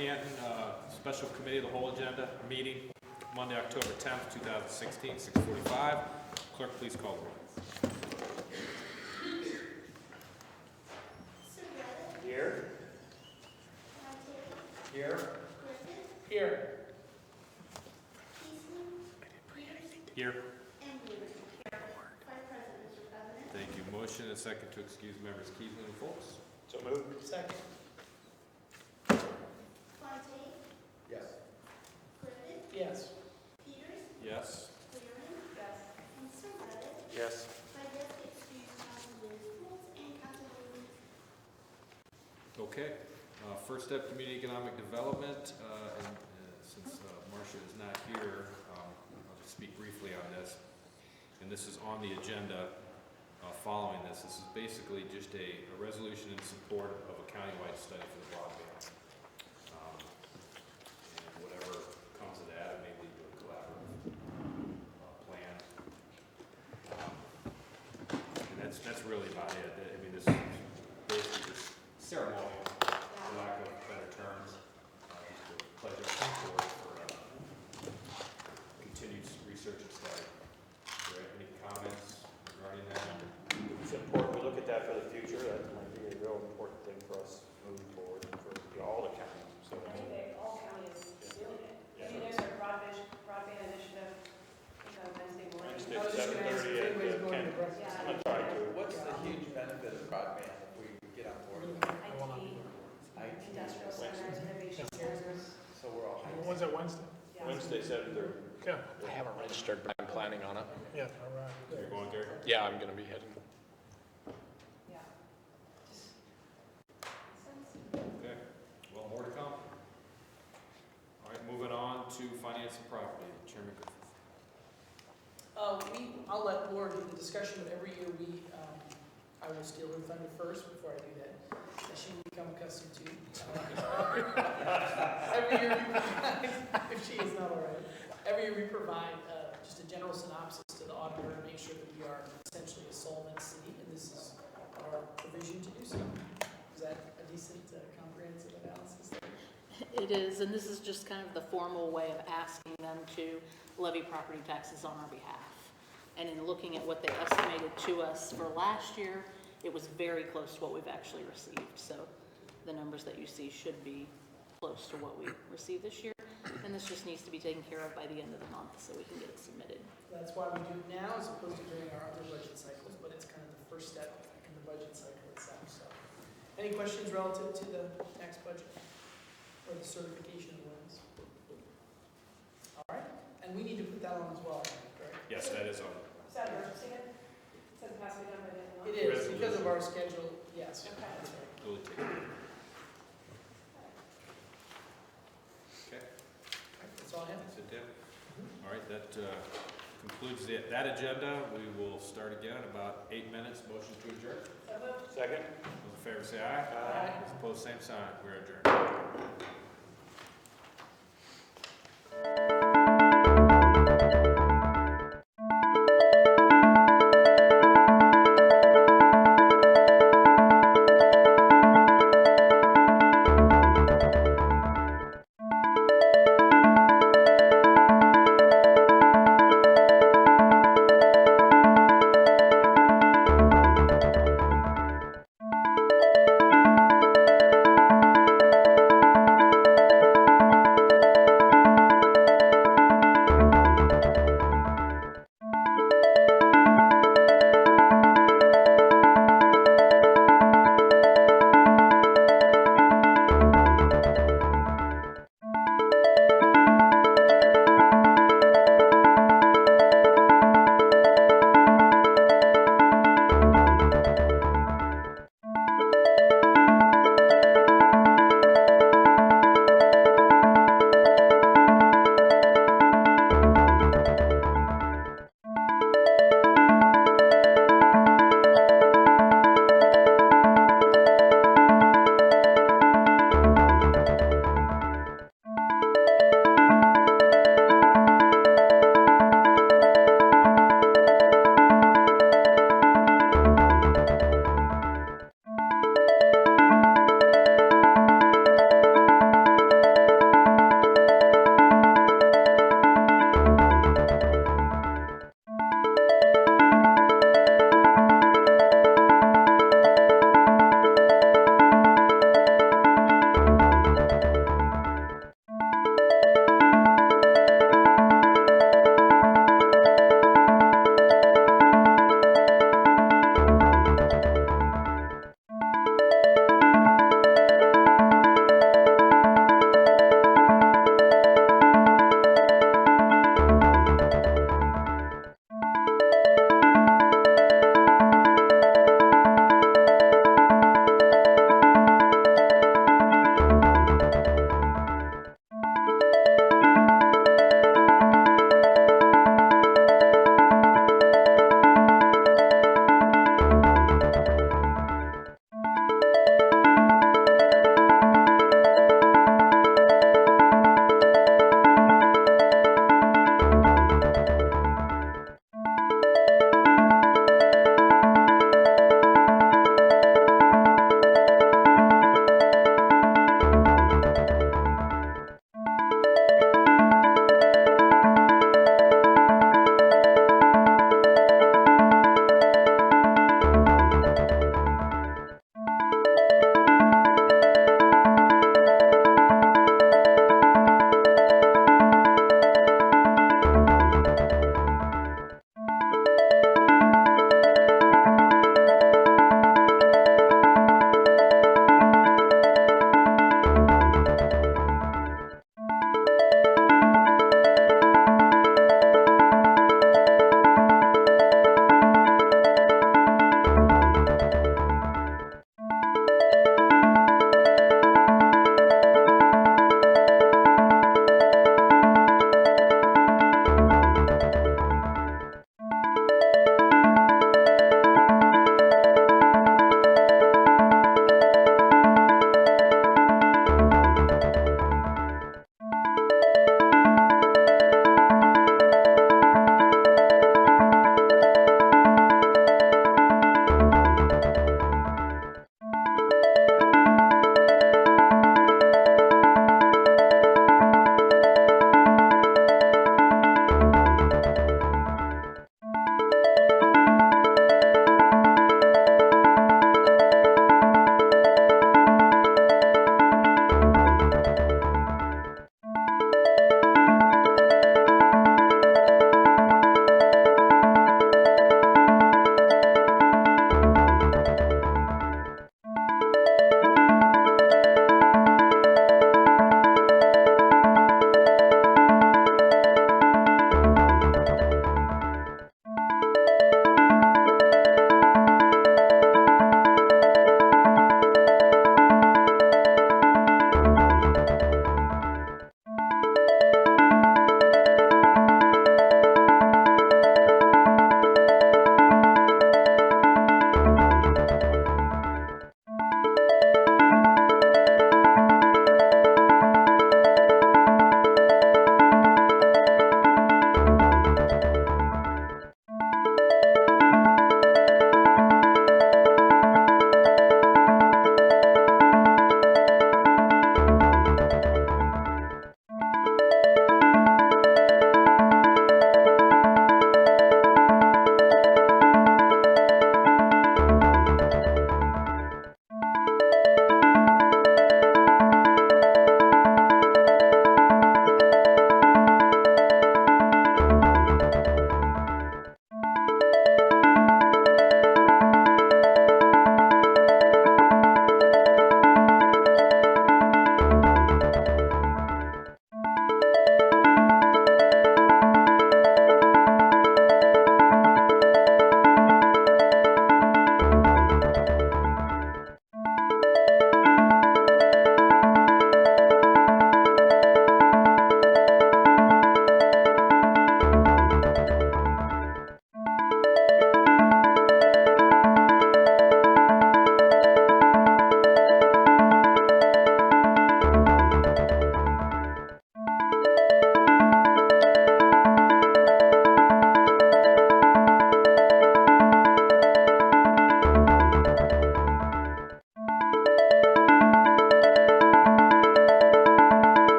Canton Special Committee of the Whole Agenda meeting, Monday, October 10th, 2016, 6:45. Clerk, please call the roll. Here. Here. Here. Here. Thank you. Motion and second to excuse members Keesley and Foltz. So moved. Second. Yes. Yes. Yes. Yes. Okay. First step, community economic development. And since Marcia is not here, I'll just speak briefly on this. And this is on the agenda following this. This is basically just a resolution in support of a countywide study for the broadband. And whatever comes of that, it may lead to a collaborative plan. And that's really about it. I mean, this is basically just ceremonial, for lack of better terms, just to pledge our support for continued research and study. Are there any comments regarding that? It's important we look at that for the future. That might be a real important thing for us moving forward and for all the counties. So I think all counties doing it. I mean, there's a broadband initiative, Wednesday morning. Wednesday at 7:30 at Canton. Yeah. I'm gonna try to. What's the huge benefit of broadband if we get on board with it? IT, industrial centers, innovation centers. So we're all. When's that, Wednesday? Yeah. Wednesday, 7:30. Yeah. I haven't registered, but I'm planning on it. Yeah, all right. You're going, Gary? Yeah, I'm going to be heading. Yeah. Just makes sense. Okay. Well, more to come. All right, moving on to finance and property. Chairman Griffith. I'll let Laura do the discussion, but every year I will steal her thunder first before I do that, as she will become accustomed to. Every year we provide, if she is not all right, every year we provide just a general synopsis to the auditor to make sure that we are essentially a solvent city, and this is our provision to do so. Is that a decent comprehensive analysis? It is, and this is just kind of the formal way of asking them to levy property taxes on our behalf. And in looking at what they estimated to us for last year, it was very close to what we've actually received. So the numbers that you see should be close to what we received this year. And this just needs to be taken care of by the end of the month so we can get it submitted. That's why we do it now as opposed to during our other budget cycles, but it's kind of the first step in the budget cycle itself. So, any questions relative to the tax budget or the certification of wins? All right, and we need to put that on as well, correct? Yes, that is on. Is that emergency then? It says it has to be done by the end of the month. It is, because of our schedule, yes. Okay. That's right. Really take it. Okay. That's all I have. That's it, Deb. All right, that concludes that agenda. We will start again in about 8 minutes. Motion to adjourn. So moved. Second. Those in favor say aye. Aye. Those opposed, same sign. We're adjourned.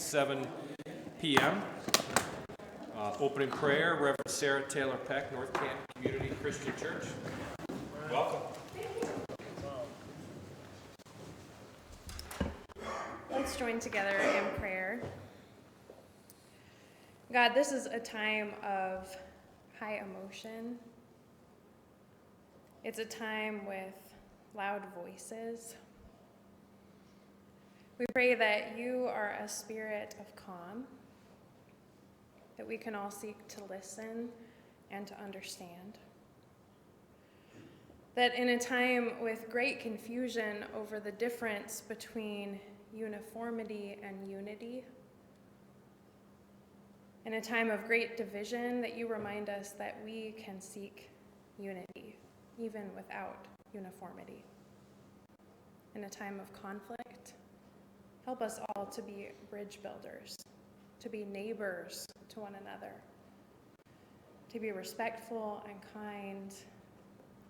7 p.m. Opening prayer, Reverend Sarah Taylor Peck, North Canton Community Christian Church. Welcome. Let's join together in prayer. God, this is a time of high emotion. It's a time with loud voices. We pray that you are a spirit of calm, that we can all seek to listen and to understand. That in a time with great confusion over the difference between uniformity and unity, in a time of great division, that you remind us that we can seek unity, even without uniformity. In a time of conflict, help us all to be bridge builders, to be neighbors to one another, to be respectful and kind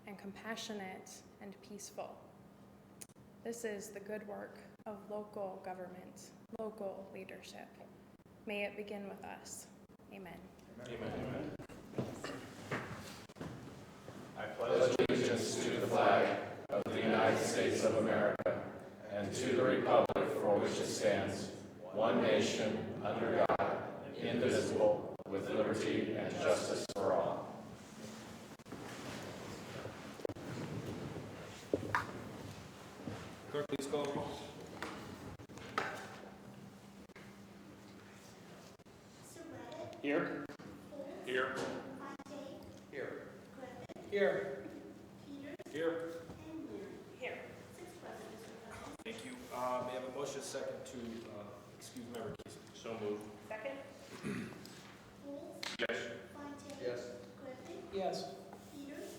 and compassionate and peaceful. This is the good work of local government, local leadership. May it begin with us. Amen. Amen. I pledge allegiance to the flag of the United States of America and to the republic for which it stands, one nation, under God, indivisible, with liberty and justice for all. Clerk, please call the roll. Here? Here. Here. Here. Here. Here. Thank you. May I have a motion second to excuse member Keeson? So moved. Second? Yes. Yes. Yes.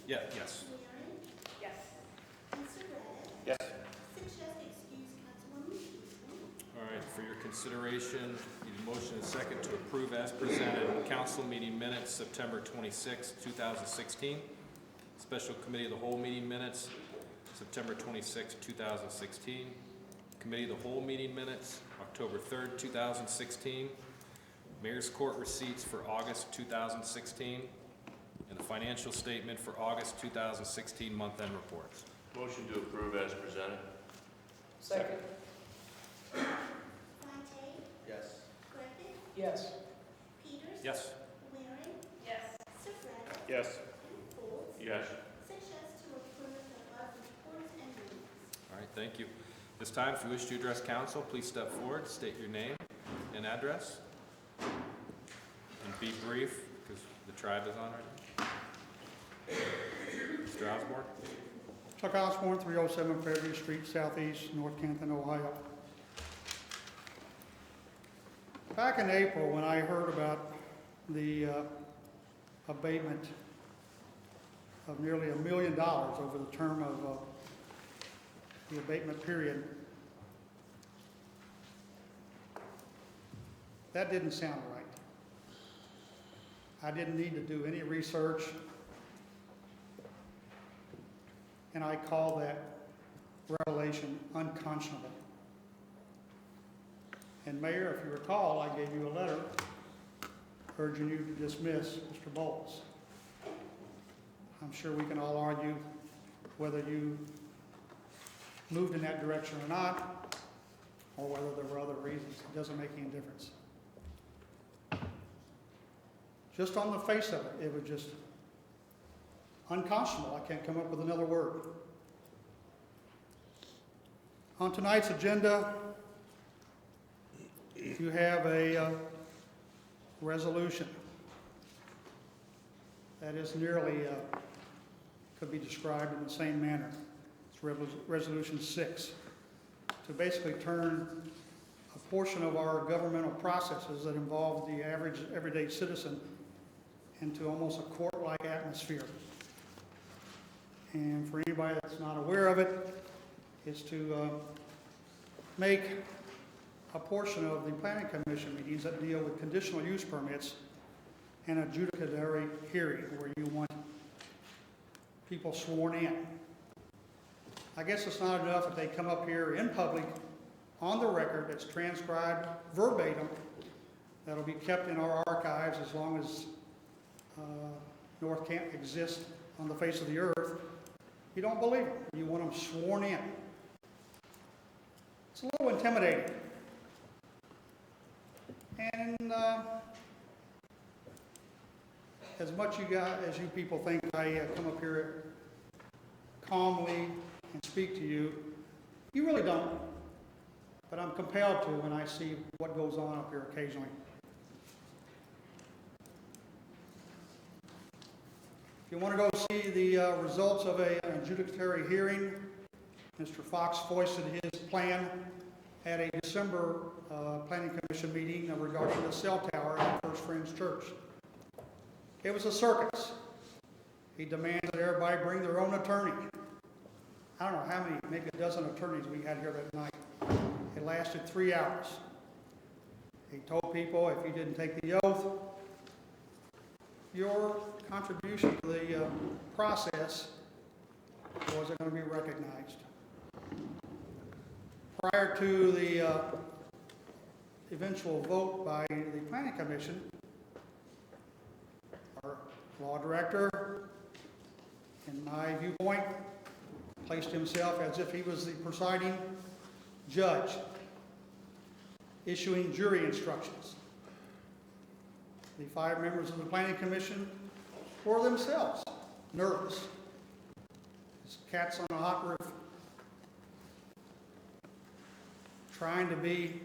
Yeah, yes. Yes. Yes. All right, for your consideration, need a motion and second to approve as presented council meeting minutes, September 26, 2016. Special committee of the whole meeting minutes, September 26, 2016. Committee of the whole meeting minutes, October 3rd, 2016. Mayor's court receipts for August 2016. And the financial statement for August 2016 month-end reports. Motion to approve as presented. Second. Yes. Yes. Yes. Yes. Yes. Yes. All right, thank you. This time, if you wish to address council, please step forward, state your name and address, and be brief, because the tribe is on right now. Mr. Osborne? Chuck Osborne, 307 Fairview Street, Southeast, North Canton, Ohio. Back in April, when I heard about the abatement of nearly $1 million over the term of the abatement period, that didn't sound right. I didn't need to do any research, and I call that revelation unconscionable. And Mayor, if you recall, I gave you a letter urging you to dismiss Mr. Bowles. I'm sure we can all argue whether you moved in that direction or not, or whether there were other reasons. It doesn't make any difference. Just on the face of it, it was just unconscionable. I can't come up with another word. On tonight's agenda, you have a resolution that is nearly, could be described in the same manner. It's Resolution 6, to basically turn a portion of our governmental processes that involve the average everyday citizen into almost a court-like atmosphere. And for anybody that's not aware of it, is to make a portion of the Planning Commission meetings that deal with conditional use permits and adjudicatory hearing, where you want people sworn in. I guess it's not enough that they come up here in public on the record that's transcribed verbatim, that'll be kept in our archives as long as North Canton exists on the face of the earth. You don't believe them. You want them sworn in. It's a little intimidating. And as much as you people think I come up here calmly and speak to you, you really don't. But I'm compelled to when I see what goes on up here occasionally. If you want to go see the results of an adjudicatory hearing, Mr. Fox foisted his plan at a December Planning Commission meeting regarding the cell tower at First Friends Church. It was a circus. He demanded that everybody bring their own attorney. I don't know how many, maybe a dozen attorneys we had here that night. It lasted 3 hours. He told people if you didn't take the oath, your contribution to the process wasn't going to be recognized. Prior to the eventual vote by the Planning Commission, our law director, in my viewpoint, placed himself as if he was the presiding judge, issuing jury instructions. The 5 members of the Planning Commission were themselves nervous. It's cats on a hot roof, trying to be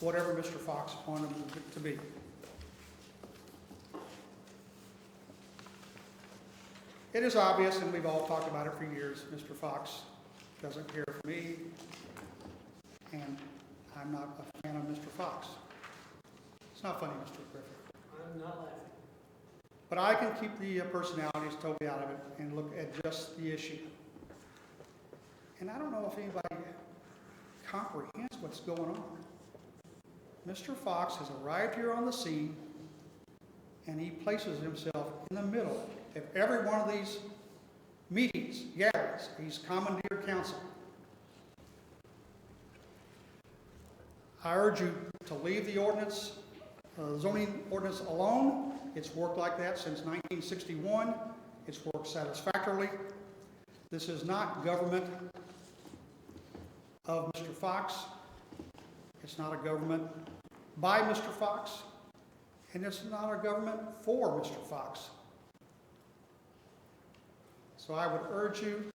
whatever Mr. Fox wanted them to be. It is obvious, and we've all talked about it for years, Mr. Fox doesn't care for me, and I'm not a fan of Mr. Fox. It's not funny, Mr. Griffith. I'm not laughing. But I can keep the personalities totally out of it and look at just the issue. And I don't know if anybody comprehends what's going on. Mr. Fox has arrived here on the scene, and he places himself in the middle of every one of these meetings, gatherings. He's commandeered council. I urge you to leave the ordinance, zoning ordinance alone. It's worked like that since 1961. It's worked satisfactorily. This is not government of Mr. Fox. It's not a government by Mr. Fox. And it's not a government for Mr. Fox. So I would urge you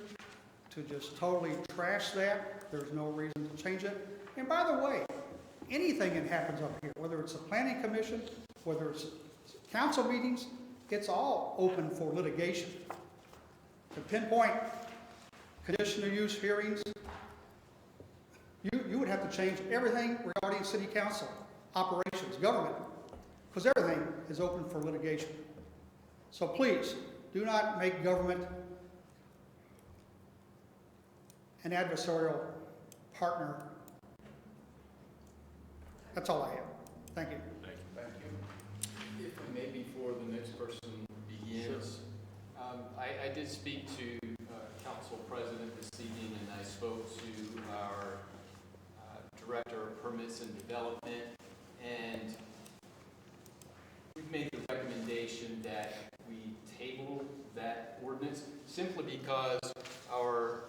to just totally trash that. There's no reason to change it. And by the way, anything that happens up here, whether it's a planning commission, whether it's council meetings, it's all open for litigation. To pinpoint conditional use hearings, you would have to change everything regarding city council, operations, government, because everything is open for litigation. So please, do not make government an adversarial partner. That's all I have. Thank you. Thank you. Thank you. If maybe before the next person begins, I did speak to Council President this evening, and I spoke to our Director of Permits and Development, and we've made the recommendation that we table that ordinance simply because our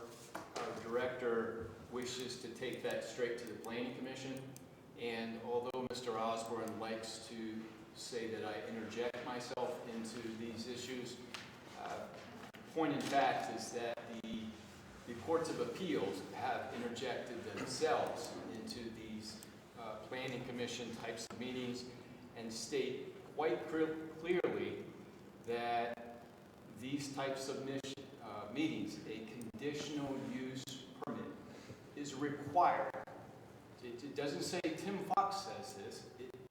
director wishes to take that straight to the Planning Commission. And although Mr. Osborne likes to say that I interject myself into these issues, point in fact is that the courts of appeals have interjected themselves into these Planning Commission types of meetings and state quite clearly that these types of meetings, a conditional use permit, is required. It doesn't say Tim Fox says this.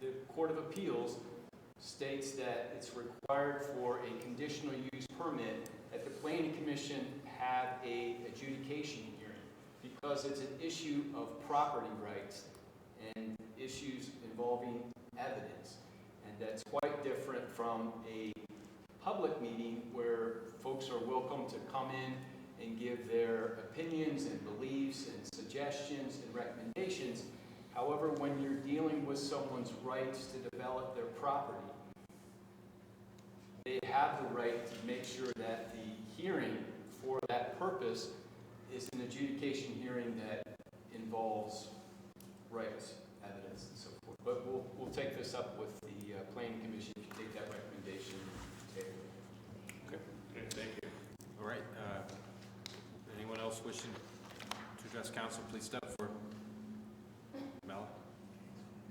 The Court of Appeals states that it's required for a conditional use permit that the Planning Commission have a adjudication hearing because it's an issue of property rights and issues involving evidence. And that's quite different from a public meeting where folks are welcome to come in and give their opinions and beliefs and suggestions and recommendations. However, when you're dealing with someone's rights to develop their property, they have the right to make sure that the hearing for that purpose is an adjudication hearing that involves rights, evidence, and so forth. But we'll take this up with the Planning Commission if you take that recommendation and table it. Okay, thank you. All right, anyone else wishing to address council, please step forward. Mel?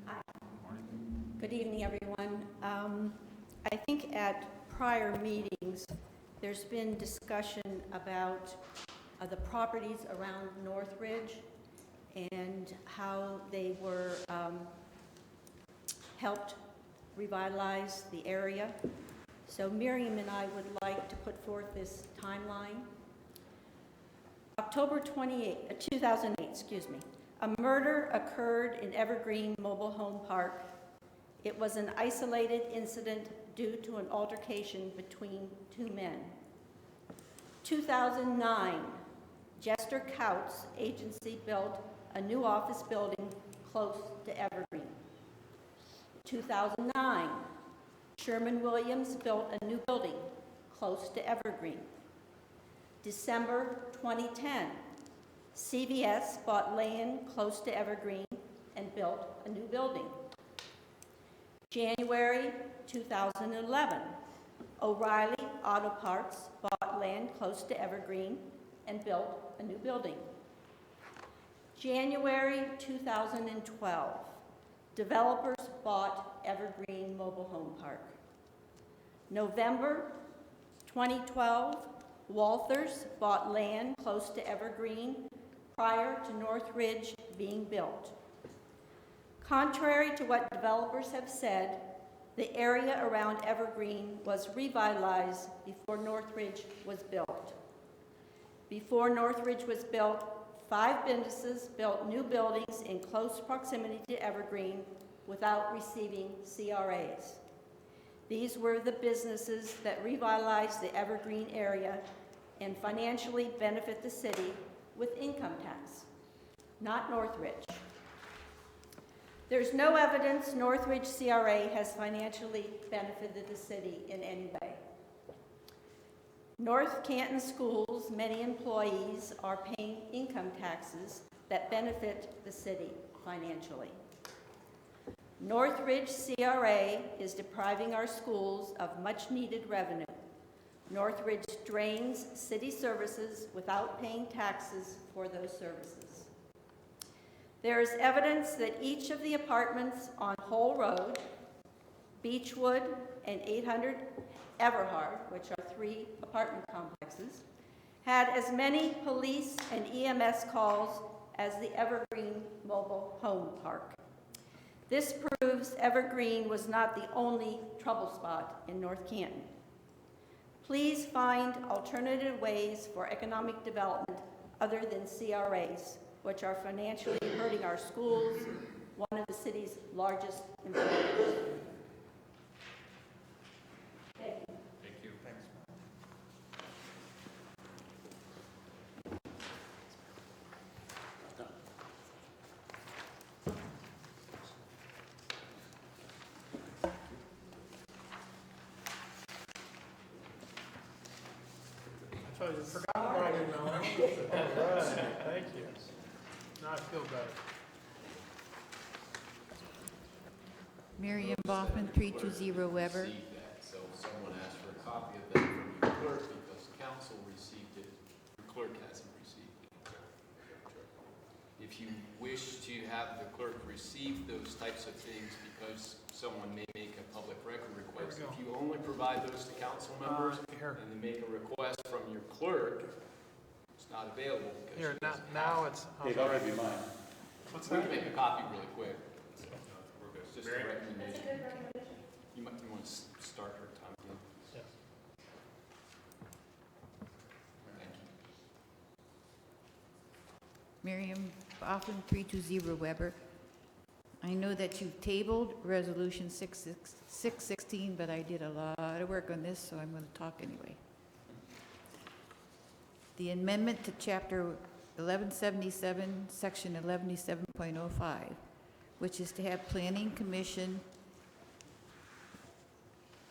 Hi. Morning. Good evening, everyone. I think at prior meetings, there's been discussion about the properties around Northridge and how they were helped revitalize the area. So Miriam and I would like to put forth this timeline. October 2008, a murder occurred in Evergreen Mobile Home Park. It was an isolated incident due to an altercation between two men. 2009, Jester Couts Agency built a new office building close to Evergreen. 2009, Sherman-Williams built a new building close to Evergreen. December 2010, CVS bought land close to Evergreen and built a new building. January 2011, O'Reilly Auto Parts bought land close to Evergreen and built a new building. January 2012, developers bought Evergreen Mobile Home Park. November 2012, Walthers bought land close to Evergreen prior to Northridge being built. Contrary to what developers have said, the area around Evergreen was revitalized before Northridge was built. Before Northridge was built, 5 businesses built new buildings in close proximity to Evergreen without receiving CRAs. These were the businesses that revitalized the Evergreen area and financially benefit the city with income tax, not Northridge. There's no evidence Northridge CRA has financially benefited the city in any way. North Canton schools, many employees are paying income taxes that benefit the city financially. Northridge CRA is depriving our schools of much needed revenue. Northridge drains city services without paying taxes for those services. There is evidence that each of the apartments on Hole Road, Beechwood, and 800 Everhard, which are 3 apartment complexes, had as many police and EMS calls as the Evergreen Mobile Home Park. This proves Evergreen was not the only trouble spot in North Canton. Please find alternative ways for economic development other than CRAs, which are financially hurting our schools, one of the city's largest employers. Thank you. Thank you. Thanks. I told you, forgot about you, Mel. All right, thank you. Now I feel better. Miriam Baughman, 320 Weber. Received that, so if someone asked for a copy of that from your clerk because council received it, your clerk hasn't received it. If you wish to have the clerk receive those types of things because someone may make a public record request, if you only provide those to council members and then make a request from your clerk, it's not available because Here, she doesn't now have it. it's. They'd already be mine. We can make a copy really quick. We're good. It's just a Mary? recommendation. That's a good recommendation. You want to start her time again? Yes. Thank you. Miriam Baughman, 320 Weber. I know that you've tabled Resolution 616, but I did a lot of work on this, so I'm going to talk anyway. the amendment to Chapter 1177, Section 1177.05, which is to have Planning Commission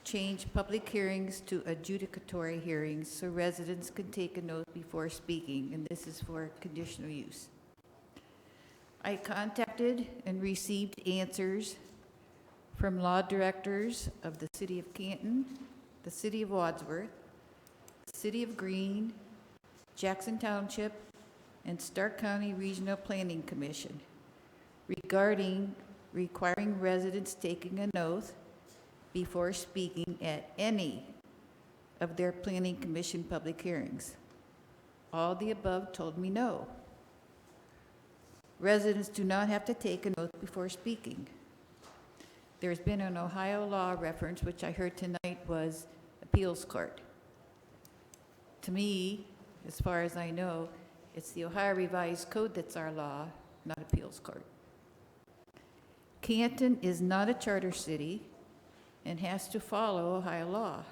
change public hearings to adjudicatory hearings so residents can take an oath before speaking, and this is for conditional use. I contacted and received answers from law directors of the City of Canton, the City of Wadsworth, the City of Greene, Jackson Township, and Stark County Regional Planning Commission regarding requiring residents taking an oath before speaking at any of their Planning Commission public hearings. All the above told me no. Residents do not have to take an oath before speaking. There's been an Ohio law reference, which I heard tonight was appeals court. To me, as far as I know, it's the Ohio Revised Code that's our law, not appeals court. Canton is not a charter city and has to follow Ohio law.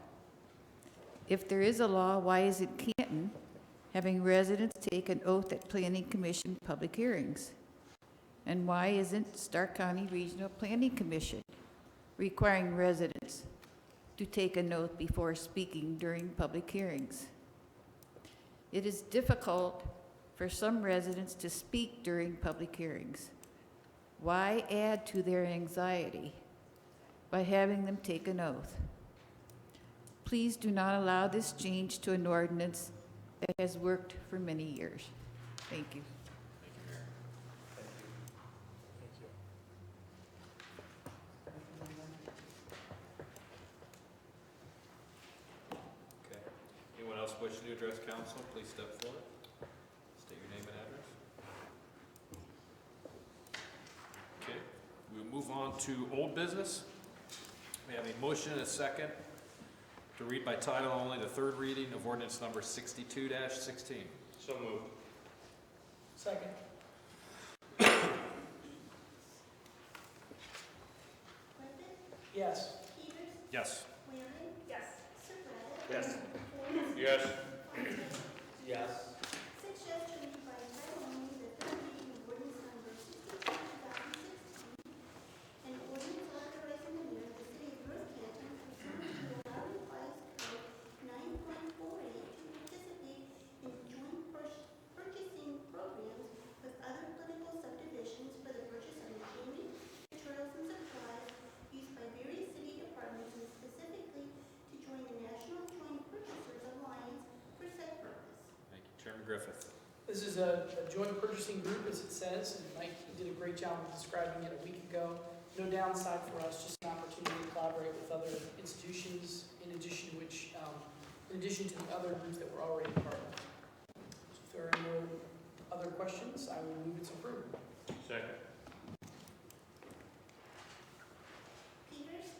If there is a law, why isn't Canton having residents take an oath at Planning Commission public hearings? And why isn't Stark County Regional Planning Commission requiring residents to take an oath before speaking during public hearings? It is difficult for some residents to speak during public hearings. Why add to their anxiety by having them take an oath? Please do not allow this change to an ordinance that has worked for many years. Thank you. Thank you, Mayor. Okay. Anyone else wishing to address council, please step forward. State your name and address. Okay, we'll move on to old business. We have a motion and a second to read by title only the third reading of ordinance number 62-16. So moved. Second. Yes. Yes. Yes. Yes. Yes. Yes. Chairman Griffith. This is a joint purchasing group, as it says, and Mike did a great job of describing it a week ago. No downside for us, just an opportunity to collaborate with other institutions, in addition to the other groups that we're already part of. So if there are no other questions, I will move its approval. Second.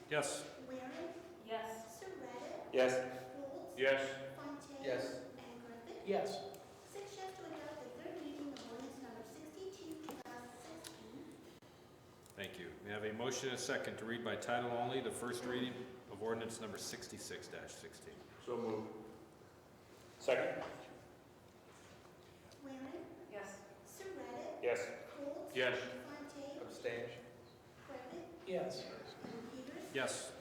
Yes. Yes. Yes. Yes. Yes. Yes. Thank you. We have a motion and a second to read by title only the first reading of ordinance number 66-16. So moved. Second. Yes. Yes. Yes. Abstain. Yes. Yes.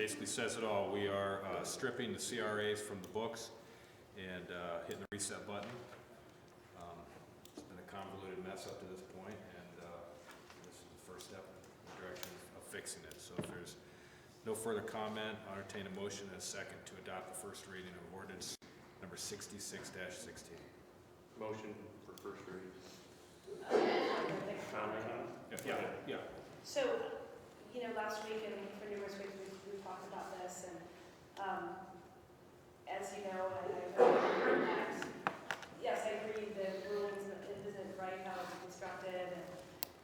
basically says it all. We are stripping the CRAs from the books and hitting the reset button. It's been a convoluted mess up to this point, and this is the first step in the direction of fixing it. So if there's no further comment, I'll entertain a motion and a second to adopt the first reading of ordinance number 66-16. Motion for first reading. Yeah. So, last week and for numerous weeks, we talked about this, and as you know, yes, I agree that rulings isn't right how it's constructed, and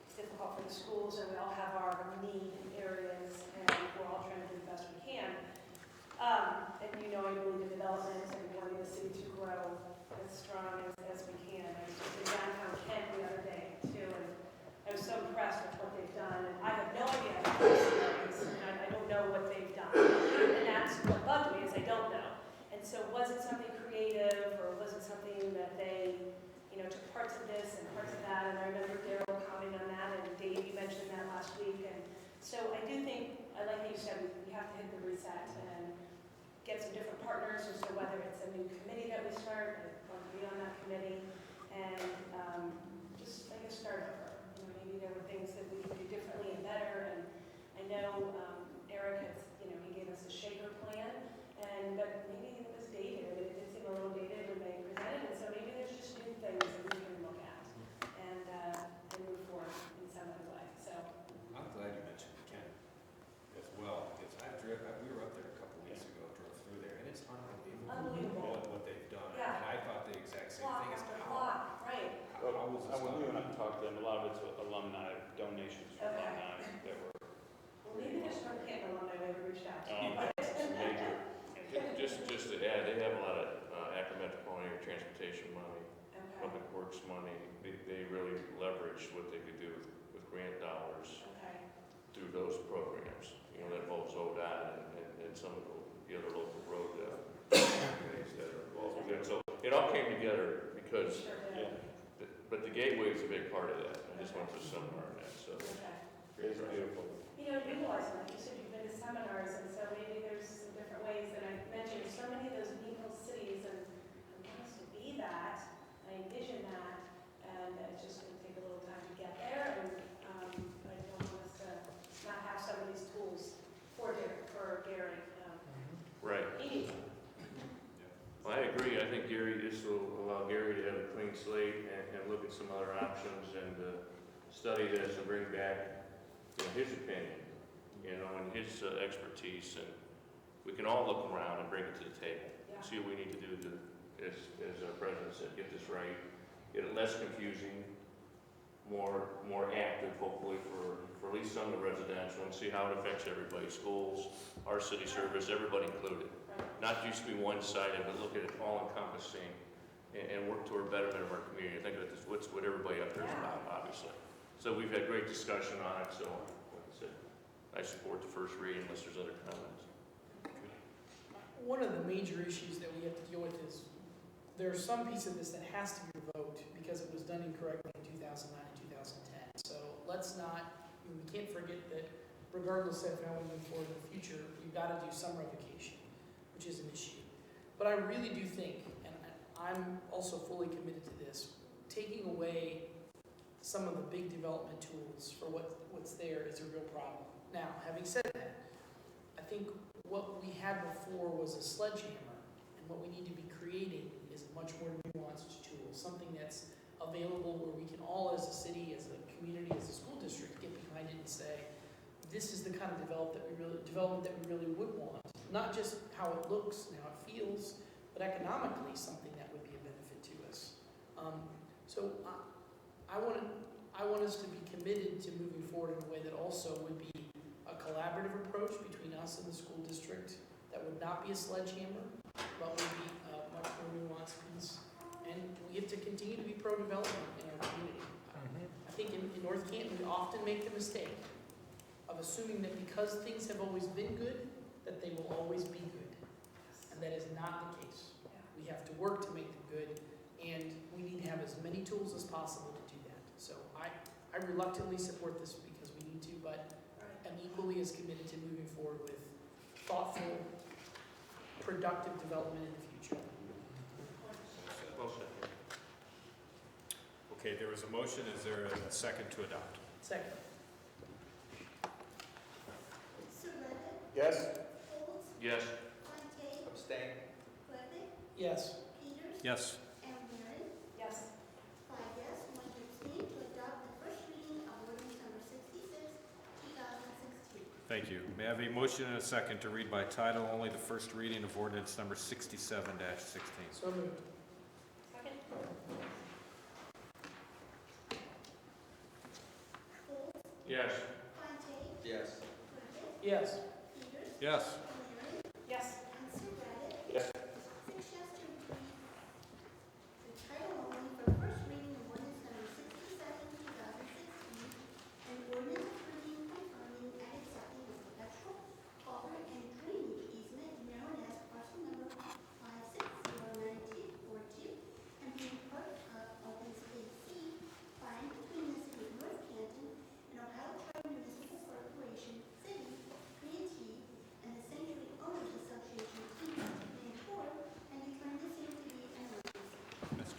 it's difficult for the schools, and we all have our need areas, and we're all trying to do the best we can. And I believe in development and wanting the city to grow as strong as we can. I was just in downtown Kent the other day, too, and I was so impressed with what they've done, and I have no idea how to do this, and I don't know what they've done. And that's what bugged me, is I don't know. And so was it something creative, or was it something that they, took parts of this and parts of that? And I remember Daryl commenting on that, and Dave, you mentioned that last week. And so I do think, I like how you said, we have to hit the reset and get some different partners, or so whether it's a new committee that we start, I want to be on that committee, and just like a start over. Maybe there were things that we could do differently and better, and I know Eric has, he gave us a shaker plan, but maybe it was dated. It did seem a little dated when they presented it, so maybe there's just new things that we can look at and move forward in some other way. So I'm glad you mentioned Canton as well, because we were up there a couple weeks ago, drove through there, and it's unbelievable what they've done. Yeah. And I thought the exact same block thing as after how block, right? how was this We done? went up and talked to them. A lot of it's alumni donations from Okay. alumni that were. Well, maybe there's some Canton alumni we ever reached out to. Some major. Just to add, they have a lot of Akron Metropolitan Transportation money, Okay. Public Works money. They really leverage what they could do with grant dollars Okay. through those programs. That involves ODOT and some of the other local road committees that are involved with it. So it all came together because, Sure did. but the gateway is a big part of that. I just went to a seminar on that, so. Okay. It's beautiful. Utilizing, like you said, you've been to seminars, and so maybe there's some different ways, and I mentioned so many of those neat little cities, and I want us to be that, I envision that, and it's just going to take a little time to get there, and I don't want us to not have some of these tools for Gary. Right. He needs them. Well, I agree. I think this will allow Gary to have a clean slate and look at some other options and study this and bring back his opinion, and his expertise, and we can all look around and bring it to the table. Yeah. See what we need to do to, as our president said, get this right, get it less confusing, more active, hopefully, for at least some of the residential, and see how it affects everybody, schools, our city service, everybody included. Not just be one-sided, but look at it all encompassing and work toward betterment of our community. I think that's what everybody up there is about, obviously. So we've had great discussion on it, so like I said, I support the first reading unless there's other comments. One of the major issues that we have to deal with is there's some piece of this that has to be revoked because it was done incorrectly in 2009 and 2010. So let's not, we can't forget that regardless of how we move forward in the future, we've got to do some revocation, which is an issue. But I really do think, and I'm also fully committed to this, taking away some of the big development tools for what's there is a real problem. Now, having said that, I think what we had before was a sledgehammer, and what we need to be creating is a much more nuanced tool, something that's available where we can all as a city, as a community, as a school district get behind it and say, this is the kind of development that we really would want. Not just how it looks and how it feels, but economically something that would be a benefit to us. So I want us to be committed to moving forward in a way that also would be a collaborative approach between us and the school district that would not be a sledgehammer, but would be a much more nuanced piece. And we have to continue to be pro-development in our community. I think in North Canton, we often make the mistake of assuming that because things have always been good, that they will always be good. And that is not the case. We have to work to make them good, and we need to have as many tools as possible to do that. So I reluctantly support this because we need to, but I'm equally as committed to moving forward with productive development in the future. Well said. Okay, there was a motion. Is there a second to adopt? Second. Yes? Yes. Abstain? Yes. Yes. Yes. Thank you. May I have a motion and a second to read by title only the first reading of ordinance number 67-16? So moved. Second? Yes. Yes. Yes. Yes. Yes. Yes.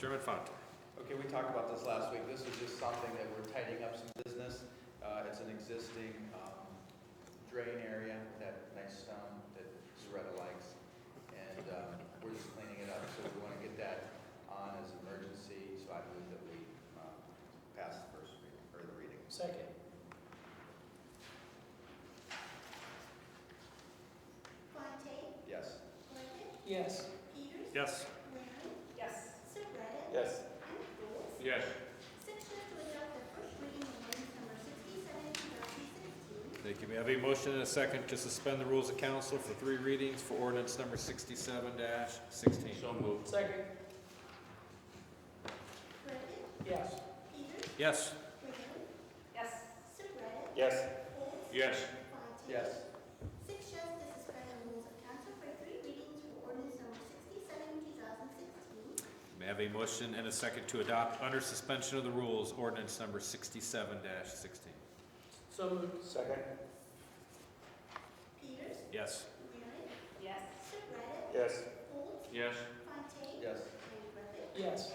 Chairman Fontaine. Okay, we talked about this last week. This is just something that we're tidying up some business. It's an existing drain area, that nice stone that Loretta likes. And we're just cleaning it up. So we want to get that on as an emergency. So I move that we pass the first reading, or the reading. Second. Yes. Yes. Yes. Yes. Yes. Yes. Thank you. May I have a motion and a second to suspend the rules of council for 3 readings for ordinance number 67-16? So moved. Second. Yes. Yes. Yes. Yes. Yes. Yes. May I have a motion and a second to adopt under suspension of the rules ordinance number 67-16? So moved. Second? Yes. Yes. Yes. Yes. Yes. Yes.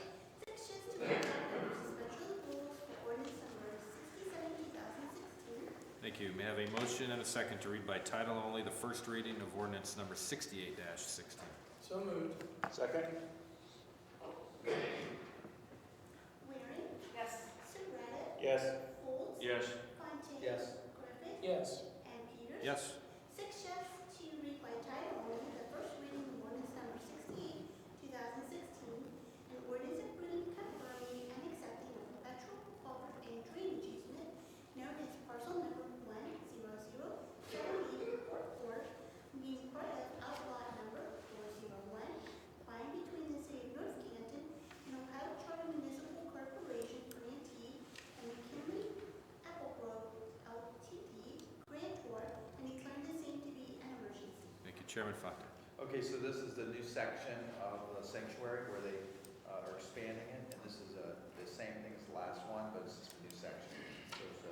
Thank you. May I have a motion and a second to read by title only the first reading of ordinance number 68-16? So moved. Second? Yes. Yes. Yes. Yes. Yes. Yes. Chairman Fontaine. Okay, so this is the new section of the sanctuary where they are expanding it, and this is the same thing as the last one, but it's just a new section. So it's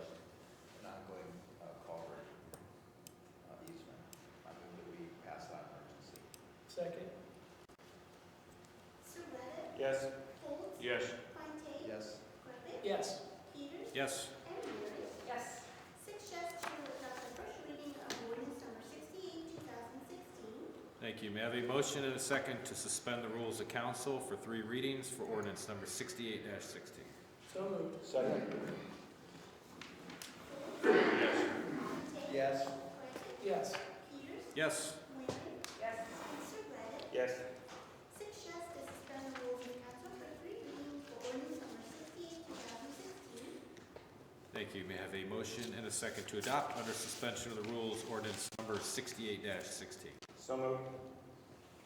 an ongoing culvert easement. I move that we pass that emergency. Second. Yes. Yes. Yes. Yes. Yes. Yes. Thank you. May I have a motion and a second to suspend the rules of council for 3 readings for ordinance number 68-16? So moved. Second? Yes. Yes. Yes. Yes. Yes. Yes. Thank you. May I have a motion and a second to adopt under suspension of the rules ordinance number 68-16? So moved.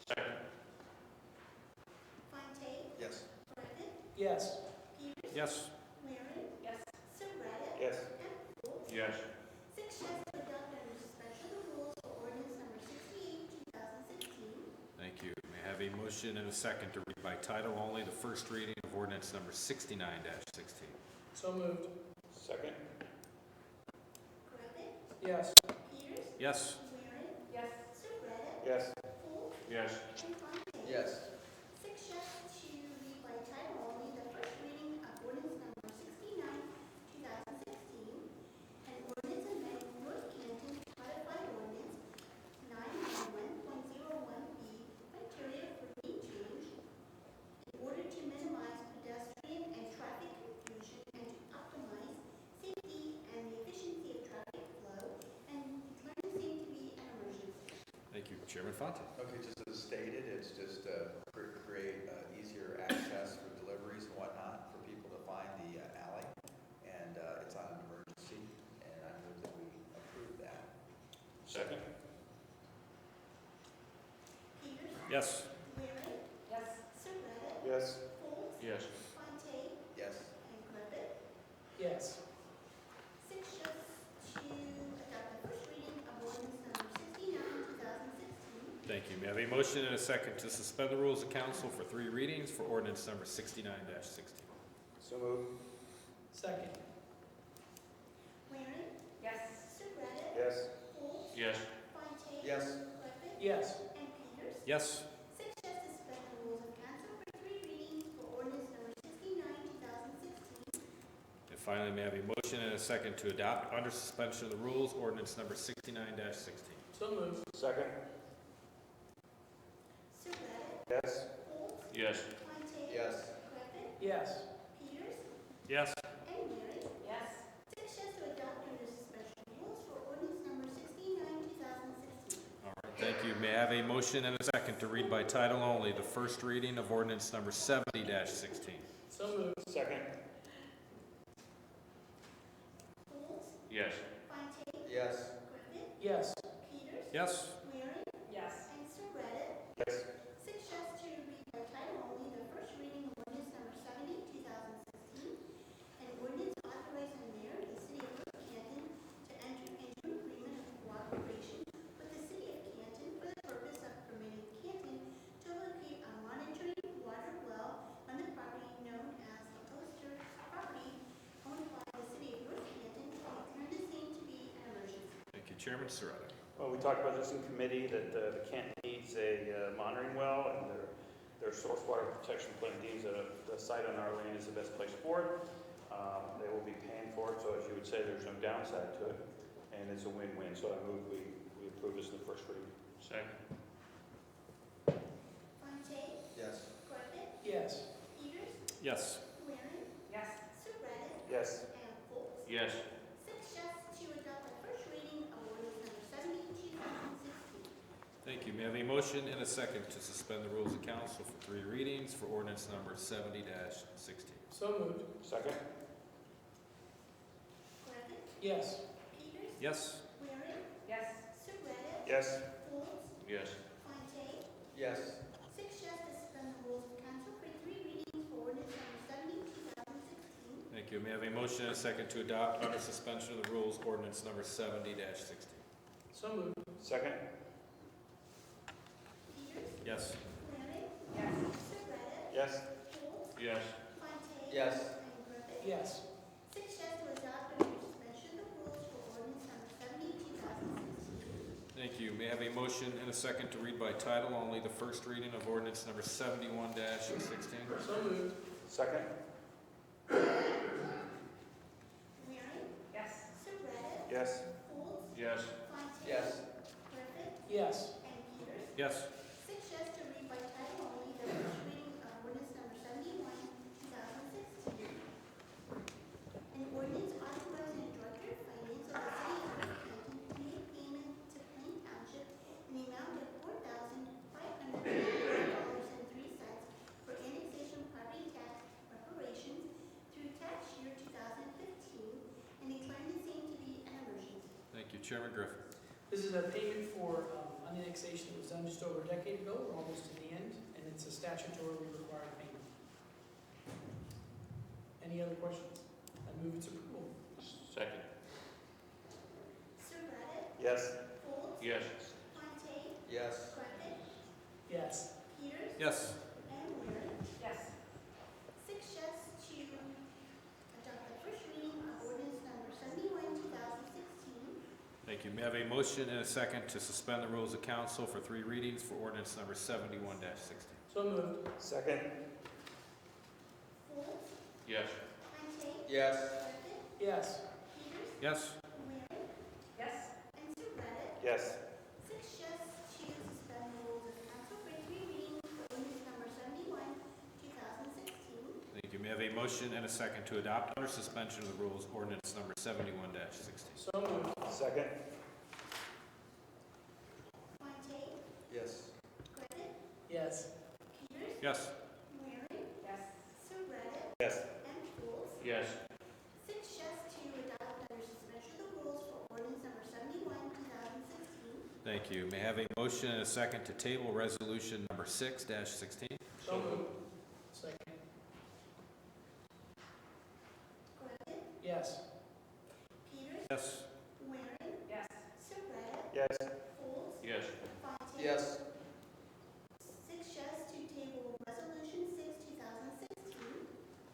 Second. Yes. Yes. Yes. Yes. Yes. Yes. Thank you. May I have a motion and a second to read by title only the first reading of ordinance number 69-16? So moved. Second? Yes. Yes. Yes. Yes. Yes. and Fontaine. Yes. 6 yes to read by title only the first reading of ordinance number 69, 2016, and ordinance amending North Canton codified ordinance 911.01B criteria for lane change in order to minimize pedestrian and traffic confusion and to optimize safety and the efficiency of traffic flow and declaring the same to be an emergency. Thank you. Chairman Fontaine. Okay, just as stated, it's just create easier access for deliveries and whatnot for people to find the alley. And it's on an emergency, and I move that we approve that. Second. Peters, Yes. Waring, Yes. Surratt, Yes. Folds, Yes. Fontaine, Yes. and Griffith. Yes. 6 yes to adopt the first reading of ordinance number 69, 2016. Thank you. May I have a motion and a second to suspend the rules of council for 3 readings for ordinance number 69-16? So moved. Second. Waring, Yes. Surratt, Yes. Folds, Yes. Fontaine, Yes. Griffith, Yes. and Peters. Yes. 6 yes to suspend the rules of council for 3 readings for ordinance number 69, 2016. And finally, may I have a motion and a second to adopt under suspension of the rules ordinance number 69-16? So moved. Second. Surratt, Yes. Folds, Yes. Fontaine, Yes. Griffith, Yes. Peters, Yes. and Waring. Yes. 6 yes to adopt under suspension of rules for ordinance number 69, 2016. All right, thank you. May I have a motion and a second to read by title only the first reading of ordinance number 70-16? So moved. Second. Folds, Yes. Fontaine, Yes. Griffith, Yes. Peters, Yes. Waring, Yes. and Surratt. Yes. 6 yes to read by title only the first reading of ordinance number 70, 2016, and ordinance authorizing the mayor of the city of North Canton to enter into an agreement of cooperation with the city of Canton for the purpose of permitting Canton to locate a monitoring water well on the property known as the Poster property owned by the city of North Canton and declare the same to be an emergency. Thank you, Chairman Serrata. Well, we talked about this in committee, that the Canton needs a monitoring well, and their source water protection plan deems that the site on our land is the best place for it. They will be paying for it, so as you would say, there's no downside to it, and it's a win-win. So I move we approve this in the first reading. Second. Fontaine, Yes. Griffith, Yes. Peters, Yes. Waring, Yes. Surratt, Yes. and Folds. Yes. 6 yes to adopt the first reading of ordinance number 70, 2016. Thank you. May I have a motion and a second to suspend the rules of council for 3 readings for ordinance number 70-16? So moved. Second. Griffith, Yes. Peters, Yes. Waring, Yes. Surratt, Yes. Folds, Yes. Fontaine. Yes. 6 yes to suspend the rules of council for 3 readings for ordinance number 70, 2016. Thank you. May I have a motion and a second to adopt under suspension of the rules ordinance number 70-16? So moved. Second. Peters, Yes. Waring, Yes. Surratt, Yes. Folds, Yes. Fontaine. Yes. And Griffith. Yes. 6 yes to adopt under suspension of the rules for ordinance number 70, 2016. Thank you. May I have a motion and a second to read by title only the first reading of ordinance number 71-16? So moved. Second. Waring, Yes. Surratt, Yes. Folds, Yes. Fontaine. Yes. Griffith, Yes. and Peters. Yes. 6 yes to read by title only the first reading of ordinance number 71, 2016. An ordinance authorizing the director of finance of the city of North Canton to make payment to Plain Township in the amount of $4,500.03 for annexation property tax reparations through tax year 2015 and declaring the same to be an emergency. Thank you. Chairman Griffin. This is a payment for annexation that was done just over a decade ago. We're almost to the end, and it's a statutorily required payment. Any other questions? I move its approval. Second. Surratt, Yes. Folds, Yes. Fontaine, Yes. Griffith, Yes. Peters, Yes. and Waring. Yes. 6 yes to adopt the first reading of ordinance number 71, 2016, Thank you. May I have a motion and a second to suspend the rules of council for 3 readings for ordinance number 71-16? So moved. Second. Yes. Yes. Yes. Yes? Yes? Yes. Thank you. May I have a motion and a second to adopt under suspension of the rules ordinance number 71-16? So moved. Second. Yes. Yes. Yes? Yes. Yes. Yes. Thank you. May I have a motion and a second to table resolution number 6-16? So moved. Second. Yes. Yes? Yes. Yes. Yes. Yes.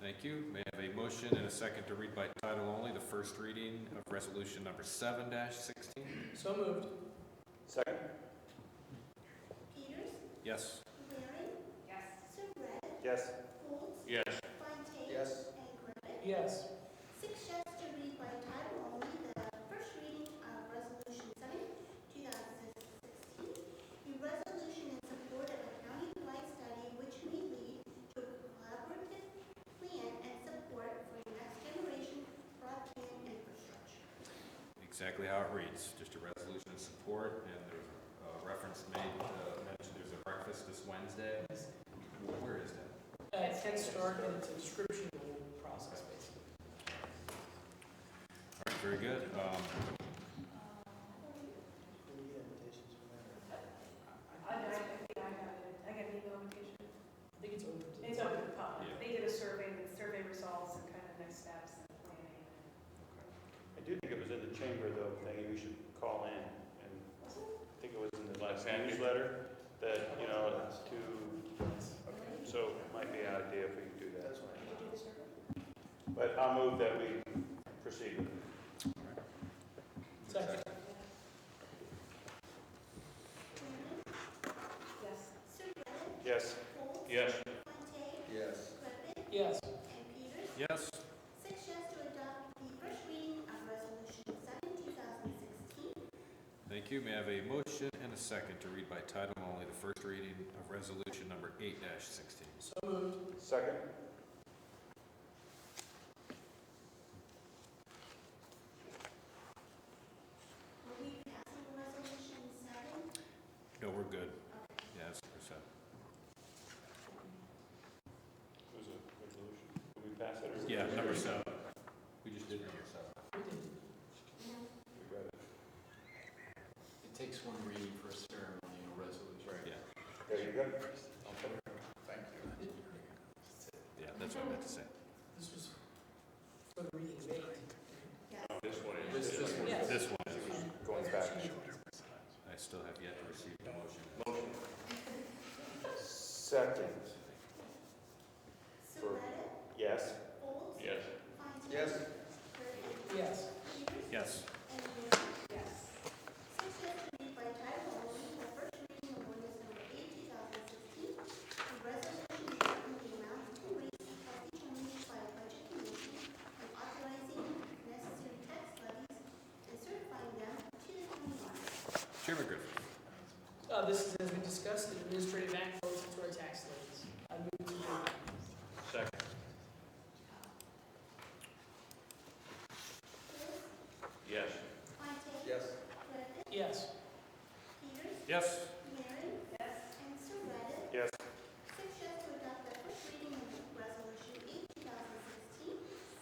Thank you. May I have a motion and a second to read by title only the first reading of resolution number 7-16? So moved. Second. Yes? Yes. Yes. Yes. Yes. Yes. Exactly how it reads, just a resolution of support, and there's a reference made, mentioned there's a breakfast this Wednesday. Where is that? It's Head Start, and it's a description of the whole process, basically. All right, very good. I got an email invitation. I think it's open to. It's open to the public. Yeah. They did a survey with survey results and kind of next steps and planning. I do think it was in the chamber though, thingy we should call in, and I think it was in the last newsletter that, you know, so it might be an idea if we could do that. But I'll move that we proceed with it. Second. Yes. Yes. Yes. Yes. Yes. Yes? Thank you. May I have a motion and a second to read by title only the first reading of resolution number 8-16? So moved. Second. No, we're good. Yes, percent. It was a resolution. Did we pass it or? Yeah, number 7. We just did number 7. We read it. It takes one reading for a ceremonial resolution. Yeah, There you go. Thank you. yeah, that's what I meant to say. This was for the reading date. This one is. This one. Yes. This one is, Going back. I still have yet to receive the motion. Second. For, yes. Yes. Yes. Yes. Yes? Yes. Chairman Griffin. This is, as we discussed, an administrative act relative to our tax levies. I move to approve. Second. Yes. Yes. Yes. Yes? Yes.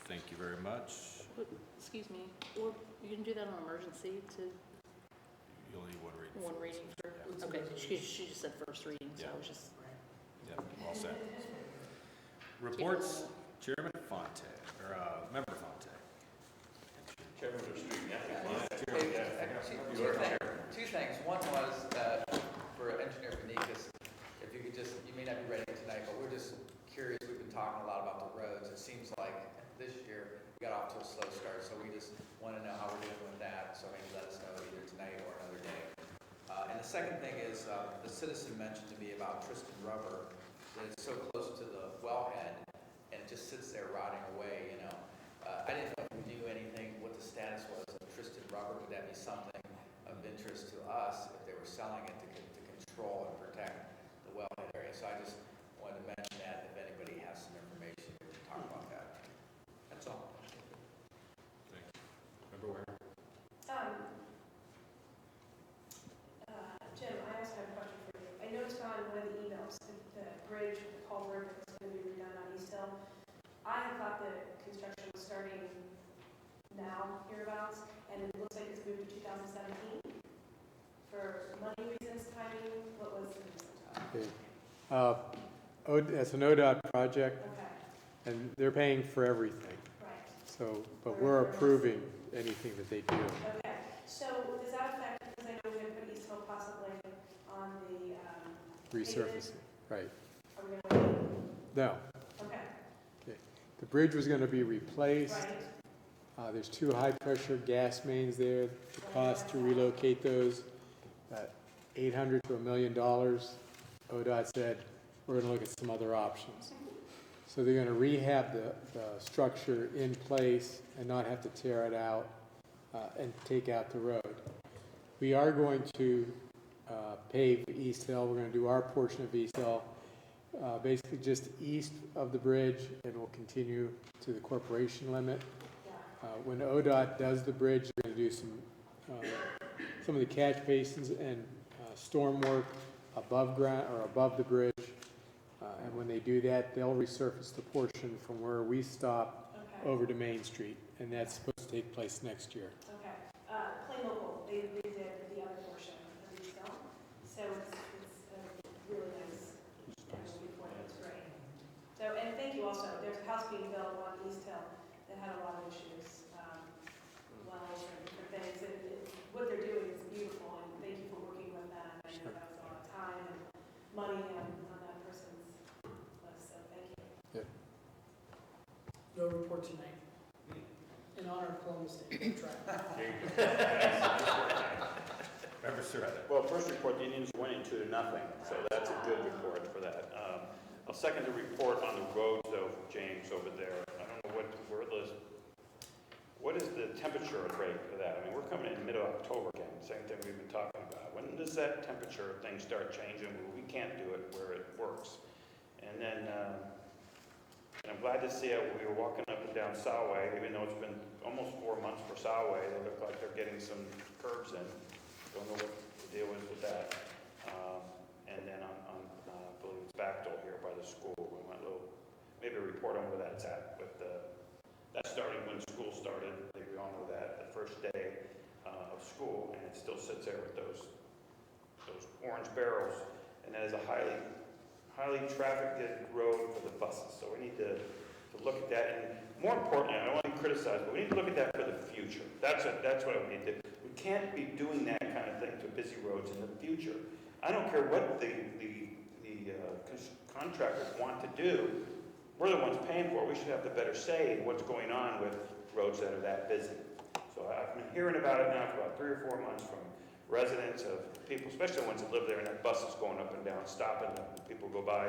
Thank you very much. Excuse me, or you can do that on emergency to You'll need one reading. one reading for, It's okay, emergency. she just said first reading, so I was just. Yep, all set. Reports, Chairman Fonte, or Member Fonte. Chairman of the street. Two things. One was for Engineer Benikas, if you could just, you may not be ready tonight, but we're just curious. We've been talking a lot about the roads. It seems like this year we got off to a slow start, so we just want to know how we're doing with that. So maybe let us know second thing is, the citizen mentioned to me about Tristan Rubber, that it's so close to the wellhead, and it just sits there rotting away, you know. I didn't know if we knew anything, what the status was of Tristan Rubber. Would that be something of interest to us if they were selling it to control and protect the wellhead area? So I just wanted to mention that if anybody has some information, we can talk about that. That's all. Thank you. Member Ware? Jim, I also have a question for you. I noticed on one of the emails, the bridge, the culvert that's going to be redone on East Hill. I thought the construction was starting now, hereabouts, and it looks like it's moved to 2017. For money reasons, timing, what was the reason? It's an ODOT project, Okay, and they're paying for everything. right. So, but we're approving anything that they do. Okay, so does that affect, because I know we're going to put East Hill possibly on the Resurfacing, right. Are we going to? No, Okay, the bridge was gonna be replaced. right. There's 2 high-pressure gas mains there. The cost to relocate those, $800 to $1 million. ODOT said, we're gonna look at some other options. So they're gonna rehab the structure in place and not have to tear it out and take out the road. We are going to pave East Hill. We're gonna do our portion of East Hill, basically just east of the bridge, and we'll continue to the corporation limit. When ODOT does the bridge, they're going to do some of the catch basins and storm work above ground or above the bridge. And when they do that, they'll resurface the portion from where we stop over to Main Street, and that's supposed to take place next year. Okay. Plain local, they did the other portion of East Hill, so it's really nice. It's great. So, and thank you also. There's a house being built on East Hill that had a lot of issues, wells and different things. What they're doing is beautiful, and thank you for working with them. I know that was a lot of time and money on that person's list, so thank you. No report tonight. In honor of Columbus Day. Member Surratt? Well, first report, the Indians winning 2-0, so that's a good report for that. I'll second the report on the roads, though, James, over there. I don't know what is the temperature rate for that? I mean, we're coming in mid-October again, same thing we've been talking about. When does that temperature thing start changing where we can't do it where it works? And then, and I'm glad to see it. We were walking up and down Solway, even though it's been almost 4 months for Solway. They look like they're getting some curbs in. Don't know what the deal is with that. And then on I believe it's Bactal here by the school. We went a little, maybe a report on where that's at. But that started when school started. I think we all know that, the first day of school, and it still sits there with those orange barrels. And that is a highly trafficked road for the buses. So we need to look at that. And more importantly, I don't want to criticize, but we need to look at that for the future. That's what we need to do. We can't be doing that kind of thing to busy roads in the future. I don't care what the contractors want to do. We're the ones paying for it. We should have the better say in what's going on with roads that are that busy. So I've been hearing about it now for about 3 or 4 months from residents of people, especially the ones that live there, and that bus is going up and down, stopping, and people go by.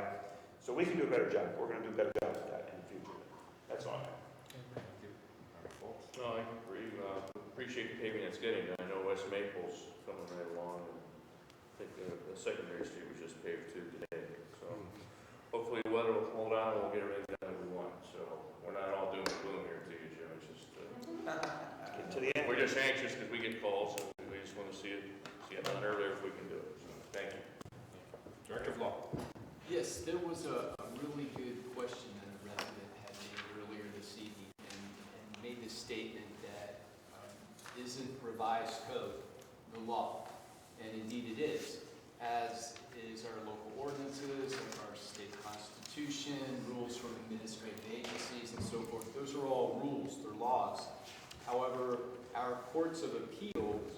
So we can do a better job. We're going to do a better job of that in the future. That's all I have. Thank you. No, I agree. Appreciate the paving that's getting. I know West Maple's coming right along. And I think the secondary street was just paved too today. So hopefully the weather will hold on and we'll get everything done that we want. So we're not all doom and gloom here to you, Jim. It's just Get to the end. we're just anxious because we get calls and we just want to see it done earlier if we can do it. So thank you. Director of Law? Yes, there was a really good question that a resident had made earlier this evening and made the statement that isn't revised code the law? And indeed it is, as is our local ordinances, our state constitution, rules from administrative agencies and so forth. Those are all rules, they're laws. However, our courts of appeals,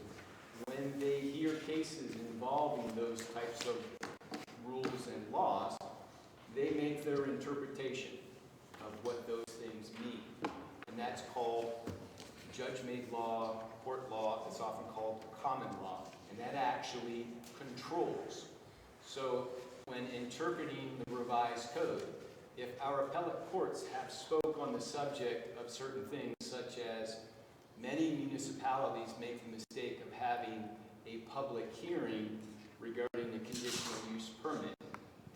when they hear cases involving those types of rules and laws, they make their interpretation of what those things mean. And that's called judge-made law, court law. It's often called common law. and that actually controls. So when interpreting the revised code, if our appellate courts have spoke on the subject of certain things, such as many municipalities make the mistake of having a public hearing regarding the conditional use permit,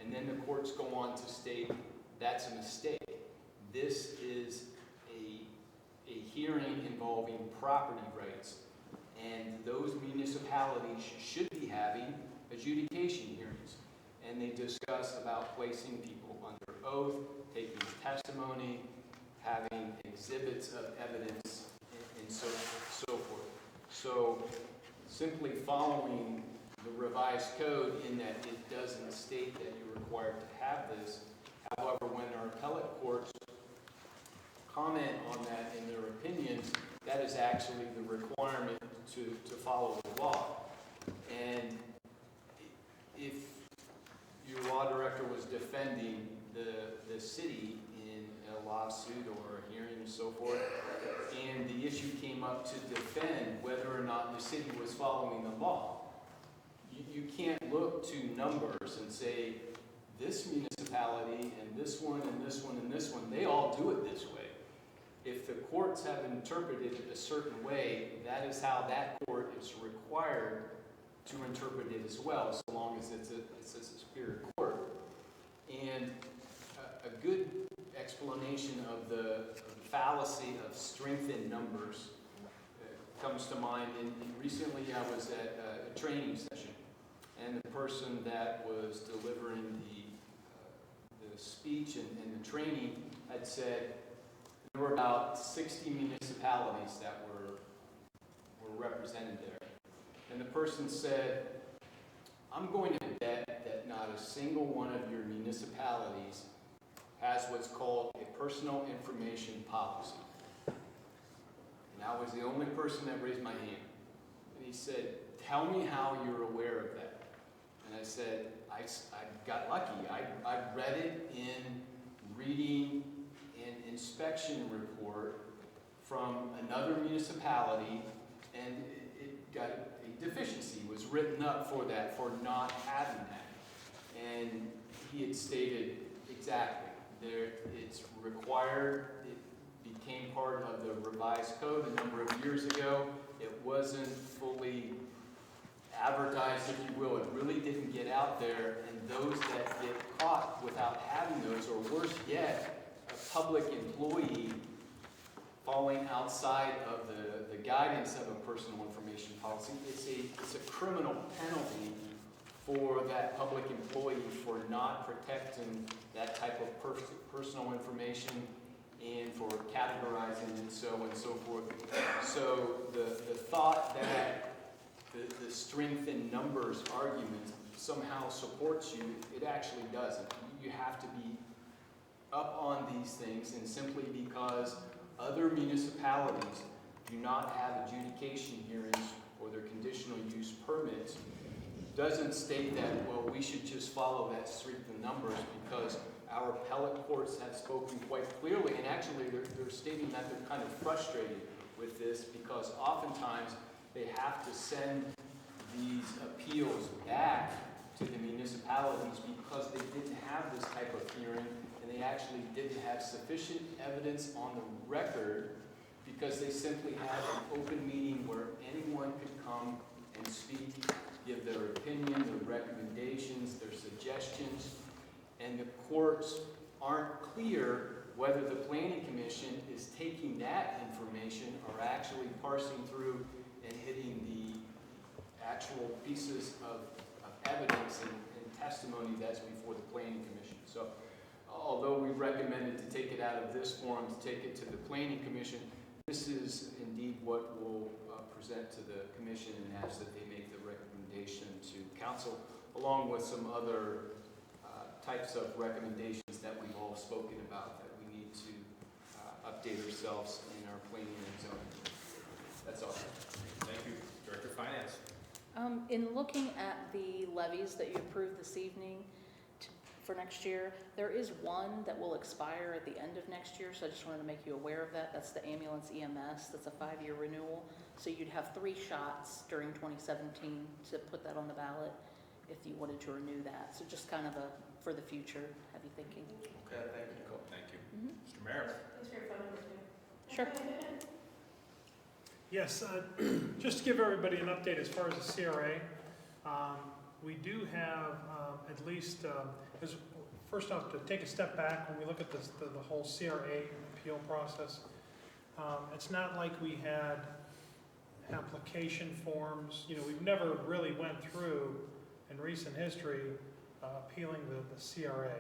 and then the courts go on to state that's a mistake. This is a hearing involving property rights, and those municipalities should be having adjudication hearings. And they discuss about placing people under oath, taking testimony, having exhibits of evidence, and so forth. So simply following the revised code in that it doesn't state that you're required to have this. However, when our appellate courts comment on that in their opinions, that is actually the requirement to follow the law. And if your law director was defending the city in a lawsuit or a hearing and so forth, and the issue came up to defend whether or not the city was following the law, you can't look to numbers and say, this municipality and this one and this one and this one, they all do it this way. If the courts have interpreted it a certain way, that is how that court is required to interpret it as well, so long as it's a superior court. And a good explanation of the fallacy of strength in numbers comes to mind. And recently I was at a training session, and the person that was delivering the speech and the training had said there were about 60 municipalities that were represented there. And the person said, I'm going to bet that not a single one of your municipalities has what's called a personal information policy. And I was the only person that raised my hand. And he said, tell me how you're aware of that. And I said, I got lucky. I read it in reading an inspection report from another municipality, and it got a deficiency, was written up for that, for not having that. And he had stated exactly, it's required, it became part of the revised code a number of years ago. It wasn't fully advertised, if you will. It really didn't get out there, and those that get caught without having those, or worse yet, a public employee falling outside of the guidance of a personal information policy, it's a criminal penalty for that public employee for not protecting that type of personal information and for categorizing and so forth. So the thought that the strength in numbers argument somehow supports you, it actually doesn't. You have to be up on these things, and simply because other municipalities do not have adjudication hearings or their conditional use permits doesn't state that, well, we should just follow that strength in numbers, because our appellate courts have spoken quite clearly, and actually they're stating that they're kind of frustrated with this because oftentimes they have to send these appeals back to the municipalities because they didn't have this type of hearing, and they actually didn't have sufficient evidence on the record, because they simply had an open meeting where anyone could come and speak, give their opinion, their recommendations, their suggestions, and the courts aren't clear whether the Planning Commission is taking that information or actually parsing through and hitting the actual pieces of evidence and testimony that's before the Planning Commission. So although we recommended to take it out of this forum, to take it to the Planning Commission, this is indeed what we'll present to the Commission and ask that they make the recommendation to Council, along with some other types of recommendations that we've all spoken about that we need to update ourselves in our planning and zoning. That's all. Thank you. Director of Finance. In looking at the levies that you approved this evening, for next year. There is one that will expire at the end of next year, so I just wanted to make you aware of that. That's the ambulance EMS. That's a 5-year renewal. So you'd have 3 shots during 2017 to put that on the ballot if you wanted to renew that. So just kind of for the future, heavy thinking. Okay, thank you. Cool, thank you. Mhm. Mr. Mayor? Thanks for your phone number too. Sure. Yes, just to give everybody an update as far as the CRA, we do have at least, first off, to take a step back, when we look at this, the whole CRA appeal process, it's not like we had application forms. You know, we've never really went through in recent history appealing the CRA.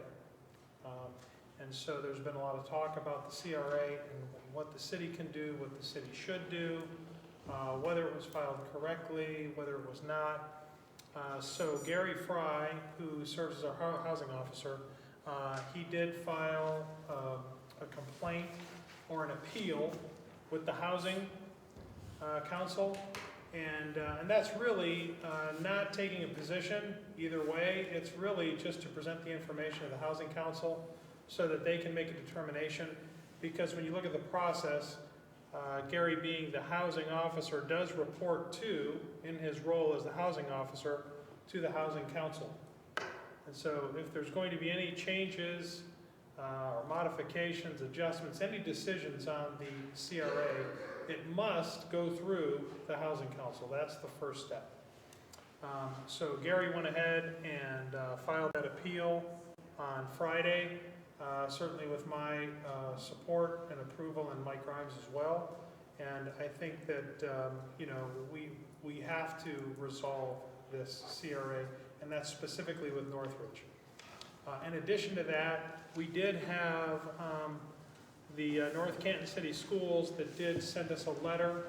And so there's been a lot of talk about the CRA and what the city can do, what the city should do, whether it was filed correctly, whether it was not. So Gary Fry, who serves as our housing officer, he did file a complaint or an appeal with the Housing Council. And that's really not taking a position either way. It's really just to present the information to the Housing Council so that they can make a determination. Because when you look at the process, Gary being the housing officer does report to, in his role as the housing officer, to the Housing Council. And so if there's going to be any changes or modifications, adjustments, any decisions on the CRA, it must go through the Housing Council. That's the first step. So Gary went ahead and filed that appeal on Friday, certainly with my support and approval, and Mike Grimes as well. And I think that you know, we have to resolve this CRA, and that's specifically with Northridge. In addition to that, we did have the North Canton City Schools that did send us a letter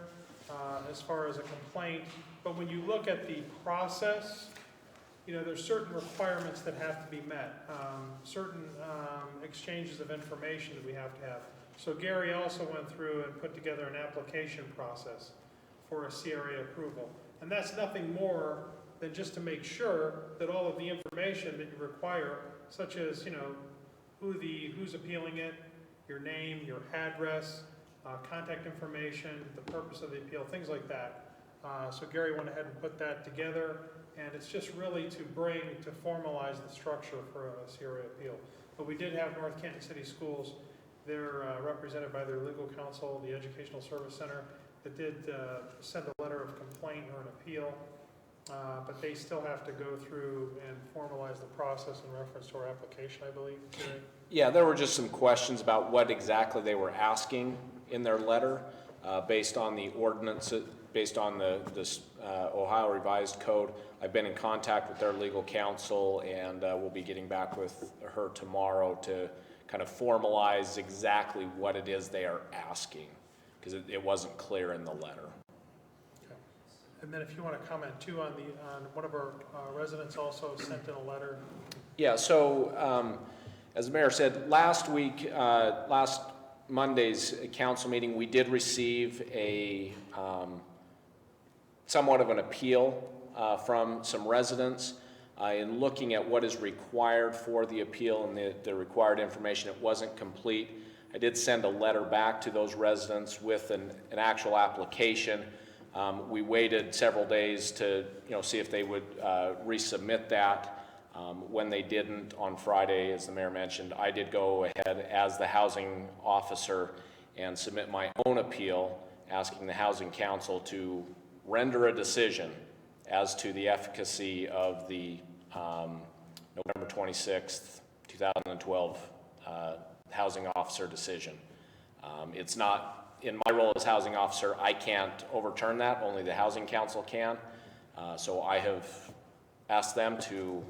as far as a complaint. But when you look at the process, you know, there's certain requirements that have to be met, certain exchanges of information that we have to have. So Gary also went through and put together an application process for a CRA approval. And that's nothing more than just to make sure that all of the information that you require, such as, you know, who's appealing it, your name, your address, contact information, the purpose of the appeal, things like that. So Gary went ahead and put that together, and it's just really to formalize the structure for a CRA appeal. But we did have North Canton City Schools. They're represented by their legal counsel, the Educational Service Center, that did send a letter of complaint or an appeal. But they still have to go through and formalize the process in reference to our application, I believe, today. Yeah, there were just some questions about what exactly they were asking in their letter based on the ordinance, based on the Ohio Revised Code. I've been in contact with their legal counsel, and we'll be getting back with her tomorrow to kind of formalize exactly what it is they are asking, because it wasn't clear in the letter. And then if you want to comment too on one of our residents also sent in a letter. Yeah, so as the mayor said, last week, last Monday's council meeting, we did receive a somewhat of an appeal from some residents in looking at what is required for the appeal and the required information. It wasn't complete. I did send a letter back to those residents with an actual application. We waited several days to, see if they would resubmit that. When they didn't on Friday, as the mayor mentioned, I did go ahead as the housing officer and submit my own appeal, asking the Housing Council to render a decision as to the efficacy of the November 26th, 2012 housing officer decision. It's not, in my role as housing officer, I can't overturn that, only the Housing Council can. So I have asked them to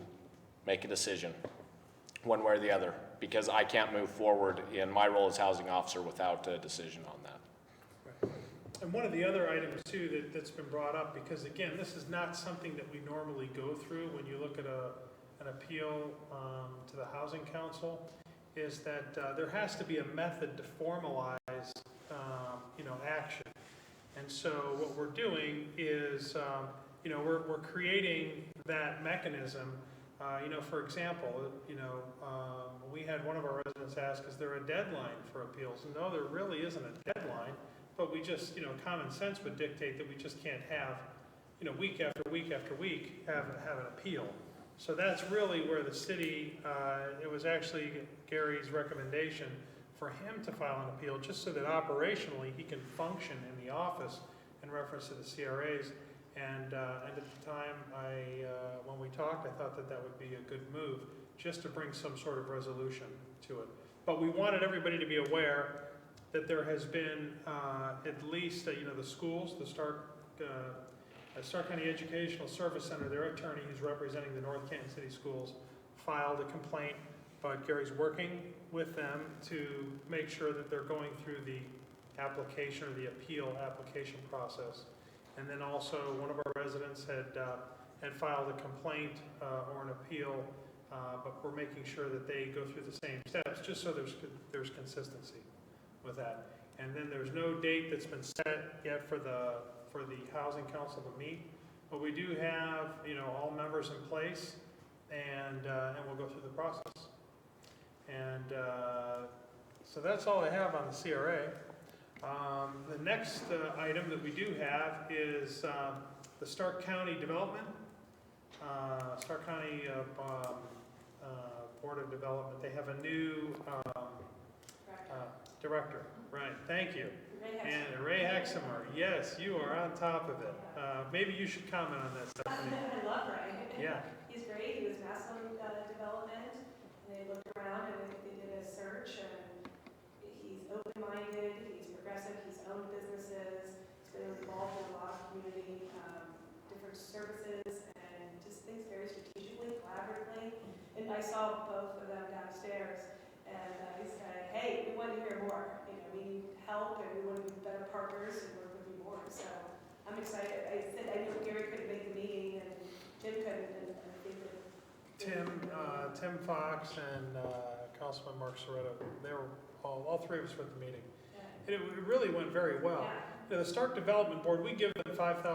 make a decision one way or the other, because I can't move forward in my role as housing officer without a decision on that. Right. And one of the other items too that's been brought up, because again, this is not something that we normally go through when you look at an appeal to the Housing Council, is that there has to be a method to formalize action. And so what we're doing is we're creating that mechanism For example, we had one of our residents ask, is there a deadline for appeals? No, there really isn't a deadline, but we just, common sense would dictate that we just can't have, week after week after week, have an appeal. So that's really where the city, it was actually Gary's recommendation for him to file an appeal, just so that operationally he can function in the office in reference to the CRAs. And at the time, when we talked, I thought that would be a good move, just to bring some sort of resolution to it. But we wanted everybody to be aware that there has been at least, the schools, the Stark County Educational Service Center, their attorney who's representing the North Canton City Schools, filed a complaint, but Gary's working with them to make sure that they're going through the application or the appeal application process. And then also, one of our residents had filed a complaint or an appeal, but we're making sure that they go through the same steps, just so there's consistency with that. And then there's no date that's been set yet for the Housing Council to meet, but we do have, all members in place, and we'll go through the process. And so that's all I have on the CRA. The next item that we do have is the Stark County Development, Stark County Board of Development. They have a new director, right? Thank you. And Ray Hexamer, yes, you are on top of it. Maybe you should comment on that, Stephanie. I love Ray. Yeah. He's great. He was Maslin Development, and they looked around and they did a search, and he's open-minded, he's progressive, he's owned businesses, he's been involved in a lot of community, different services, and just thinks very strategically, collaboratively. And I saw both of them downstairs, and he said, hey, we want to hear more. We need help, and we want to be better partners and work with you more. So I'm excited. I said I knew Gary couldn't make the meeting, and Tim couldn't, and I think that Tim Fox and Councilman Mark Soretta, they were all three of us were at the meeting. And it really went very well. The Stark Development Board, we give them $5,000 a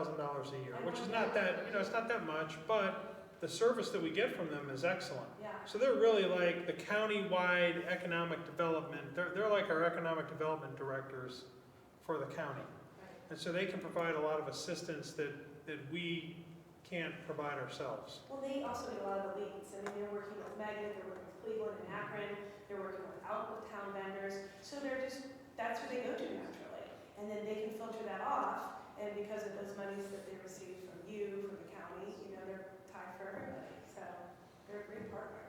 year, which is not that, it's not that much, but the service that we get from them is excellent. So they're really like the county-wide economic development. They're like our economic development directors for the county. And so they can provide a lot of assistance that we can't provide ourselves. Well, they also get a lot of the leads. They're working with Megan, they're working with Cleveland and Akron, they're working with out-of-town vendors. So that's who they go to naturally. And then they can filter that off, and because of those monies that they receive from you, from the county, they're tied for everybody. So they're a great partner.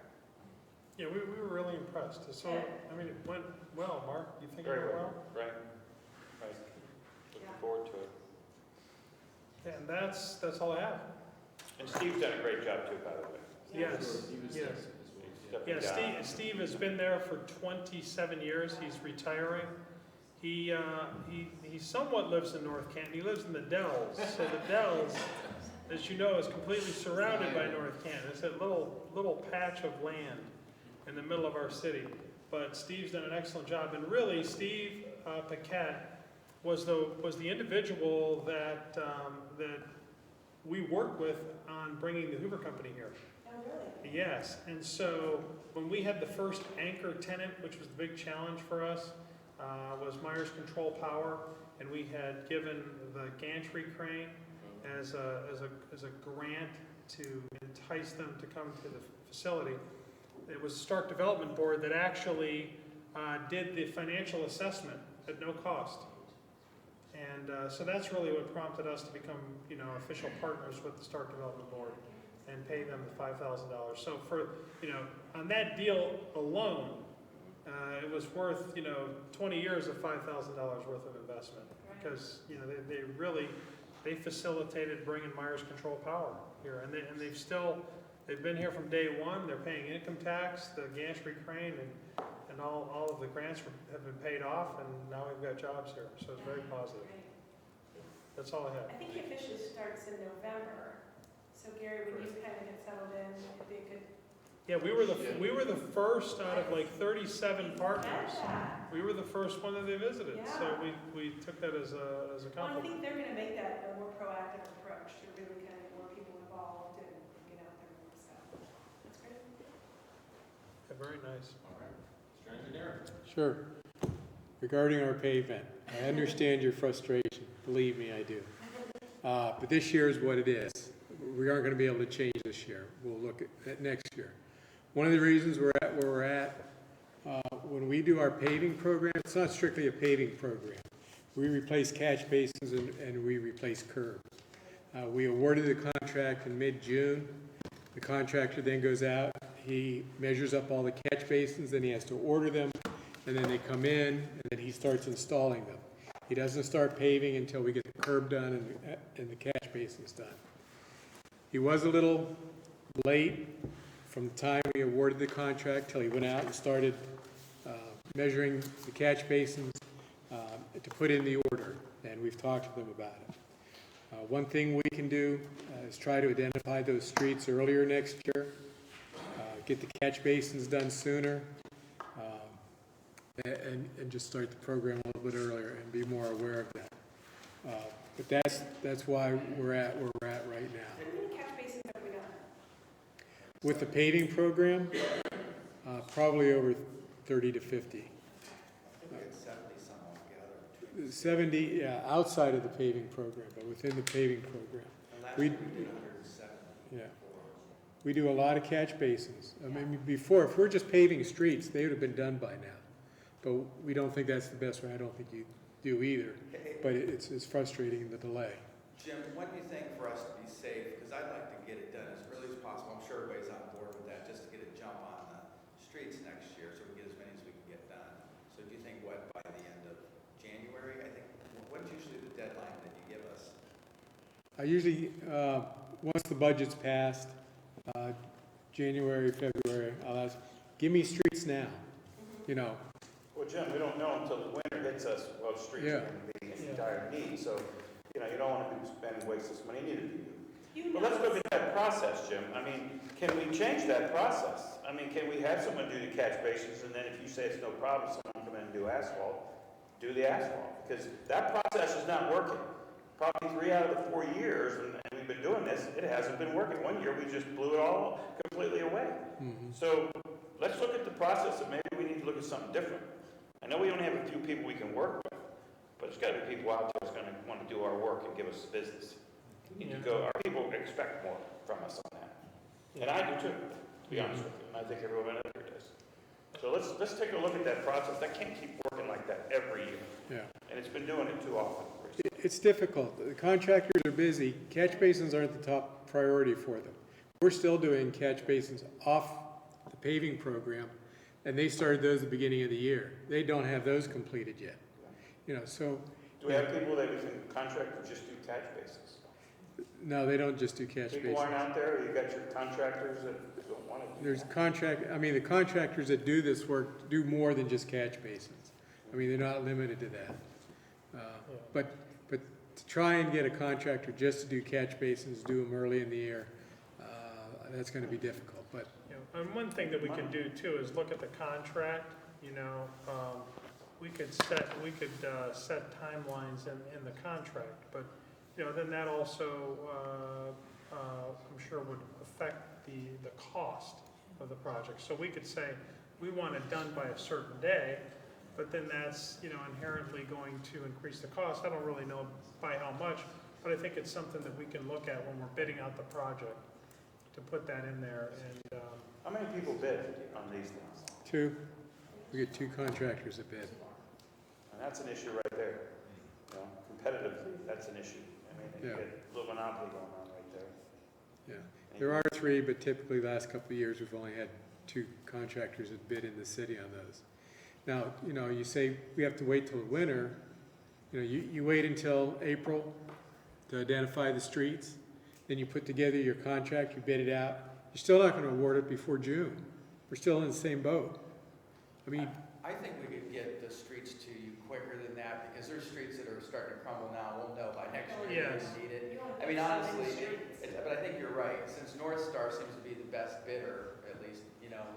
Yeah, we were really impressed. So, it went well, Mark. You think it Very went well? Right. Looking forward to it. Yeah, and that's all I have. And Steve's done a great job too, by the way. Yes, yes. Yeah, Steve has been there for 27 years. He's retiring. He somewhat lives in North Canton. He lives in the Dells. So the Dells, as you know, is completely surrounded by North Canton. It's that little patch of land in the middle of our city. But Steve's done an excellent job. And really, Steve Paquette was the individual that we worked with on bringing the Hoover Company here. Oh, really? Yes, and so when we had the first anchor tenant, which was the big challenge for us, was Myers Control Power, and we had given the gantry crane as a grant to entice them to come to the facility. It was the Stark Development Board that actually did the financial assessment at no cost. And so that's really what prompted us to become, official partners with the Stark Development Board and pay them the $5,000. So for, on that deal alone, it was worth, 20 years of $5,000 worth of investment because, they facilitated bringing Myers Control Power here. And they've been here from day one. They're paying income tax, the gantry crane, and all of the grants have been paid off, and now we've got jobs here. So it's very positive. That's all I have. I think it officially starts in November. So Gary, when you kind of get settled in, it'd be a good. Yeah, we were the first out of like 37 partners. We were the first one that they visited. Yeah. So we took that as a Well, I compliment. think they're going to make that a more proactive approach to really kind of get more people involved and get out there more. So it's very nice. All right. Mr. Engineer? Sure. Regarding our pavement, I understand your frustration. Believe me, I do. But this year is what it is. We aren't going to be able to change this year. We'll look at next year. One of the reasons we're at where we're at, when we do our paving program, it's not strictly a paving program. We replace catch basins and we replace curbs. We awarded the contract in mid-June. The contractor then goes out, he measures up all the catch basins, then he has to order them, and then they come in, and then he starts installing them. He doesn't start paving until we get the curb done and the catch basins done. He was a little late from the time we awarded the contract till he went out and started measuring the catch basins to put in the order, and we've talked to them about it. One thing we can do is try to identify those streets earlier next year, get the catch basins done sooner, and just start the program a little bit earlier and be more aware of that. But that's why we're at where we're at right now. How many catch basins have we done? With the paving program, probably over 30 to 50. I think we had 70 some altogether. 70, yeah, outside of the paving program, but within the paving program. And last We- year we did 170. Yeah. We do a lot of catch basins. I mean, before, if we're just paving streets, they would have been done by now. But we don't think that's the best way. I don't think you do either. But it's frustrating, the delay. Jim, when do you think for us to be safe? Because I'd like to get it done as early as possible. I'm sure everybody's on board with that, just to get a jump on the streets next year so we get as many as we can get done. So do you think what, by the end of January? I think, what's usually the deadline that you give us? I usually, once the budget's passed, January, February, I'll ask, give me streets now, you know. Well, Jim, we don't know until the winter hits us what streets are going to be in dire need. So, you don't want to waste this money, neither do you. But let's look at that process, Jim. I mean, can we change that process? I mean, can we have someone do the catch basins, and then if you say it's no problem, someone come in and do asphalt, do the asphalt? Because that process is not working. Probably 3 out of the 4 years, and we've been doing this, it hasn't been working. One year, we just blew it all completely away. So let's look at the process, and maybe we need to look at something different. I know we only have a few people we can work with, but there's got to be people out there that's going to want to do our work and give us business. We need to go. Our people expect more from us on that, and I do too, to be honest with you. And I think everyone out there does. So let's take a look at that process. That can't keep working like that every year. Yeah. And it's been doing it too often. It's difficult. The contractors are busy. Catch basins aren't the top priority for them. We're still doing catch basins off the paving program, and they started those at the beginning of the year. They don't have those completed yet. So. Do we have people that we can contract to just do catch basins? No, they don't just do catch basins. People aren't out there. You got your contractors that don't want to do that. The contractors that do this work do more than just catch basins. I mean, they're not limited to that. But to try and get a contractor just to do catch basins, do them early in the year, that's going to be difficult. But And one thing that we can do too is look at the contract. We could set timelines in the contract, but then that also I'm sure would affect the cost of the project. So we could say we want it done by a certain day, but then that's inherently going to increase the cost. I don't really know by how much, but I think it's something that we can look at when we're bidding out the project to put that in there. And how many people bid on these things? 2. We get 2 contractors that bid. And that's an issue right there. Competitively, that's an issue. I mean, you get a little monopoly going on right there. Yeah. There are 3, but typically the last couple of years we've only had 2 contractors that bid in the city on those. Now, you say we have to wait till the winter. You wait until April to identify the streets, then you put together your contract, you bid it out. You're still not going to award it before June. We're still in the same boat. I mean, I think we could get the streets to you quicker than that, because there's streets that are starting to crumble now. We'll know by next year if we need it. I mean, honestly, but I think you're right. Since North Star seems to be the best bidder, at least,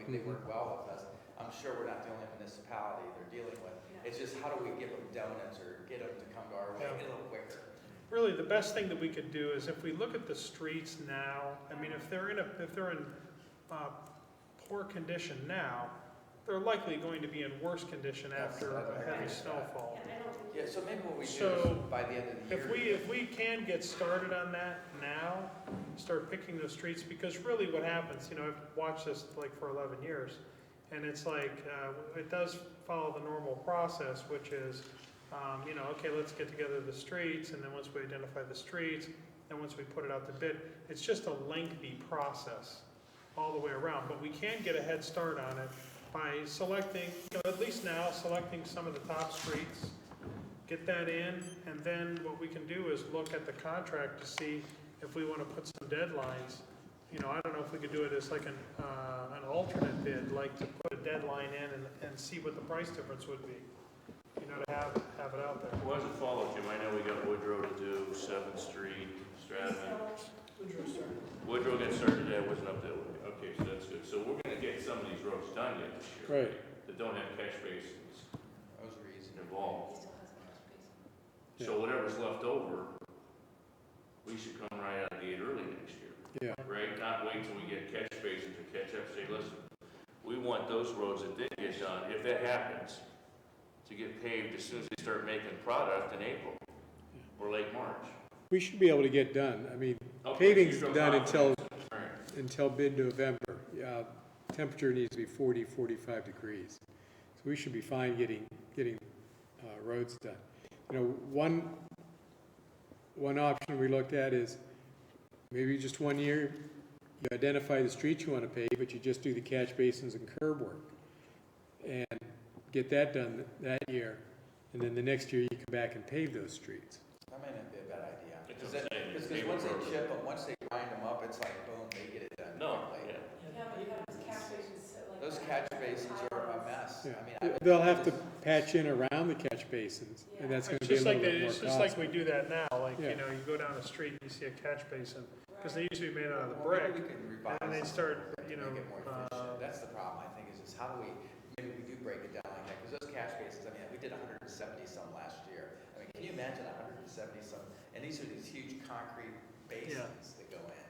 they work well with us. I'm sure we're not the only municipality they're dealing with. It's just how do we give them donuts or get them to come to our way a little quicker? really, the best thing that we could do is if we look at the streets now, I mean, if they're in poor condition now, they're likely going to be in worse condition after a heavy snowfall. Yeah, so maybe what we do So, is by the end of the year. If we can get started on that now, start picking those streets, because really what happens, I've watched this like for 11 years, and it's like, it does follow the normal process, which is, okay, let's get together the streets, and then once we identify the streets, and once we put it out to bid, it's just a lengthy process all the way around, but we can get a head start on it by selecting, at least now, selecting some of the top streets, get that in, and then what we can do is look at the contract to see if we want to put some deadlines. I don't know if we could do it as like an alternate bid, like to put a deadline in and see what the price difference would be, to have it out there. Why does it follow, Jim? I know we got Woodrow to do, 7th Street, Stratton. Woodrow got started today, I wasn't up that way. Okay, so that's good. So we're gonna get some of these roads done yet this year. Right. That don't have catch basins Those are easy. involved. So whatever's left over, we should come right out of the gate early next year. Yeah. Right? Not wait till we get catch basins or catch up, say, listen, we want those roads that did get done, if that happens, to get paved as soon as they start making product in April or late March. We should be able to get done. I mean, Okay, paving's so you're done confident. until mid-November. Temperature needs to be 40, 45 degrees. So we should be fine getting roads done. One option we looked at is maybe just 1 year, you identify the streets you want to pave, but you just do the catch basins and curb work. And get that done that year. And then the next year you come back and pave those streets. That may not be a bad idea. Because Maybe once they road. chip them, once they grind them up, it's like, boom, they get it done. No, quickly. yeah. Those catch basins are a mess. Yeah. I mean, They'll have to patch in around the catch basins, and that's going to be a little bit more It's just like costly. we do that now, Yeah. you go down the street and you see a catch basin, because they used to be made out of the well, brick, maybe we can revise and they them start, to make it more efficient. That's the problem, I think, is how do we, maybe we do break it down like that, because those catch basins, I mean, we did 170 some last year. I mean, can you imagine 170 some, and these are these huge concrete basins that go in.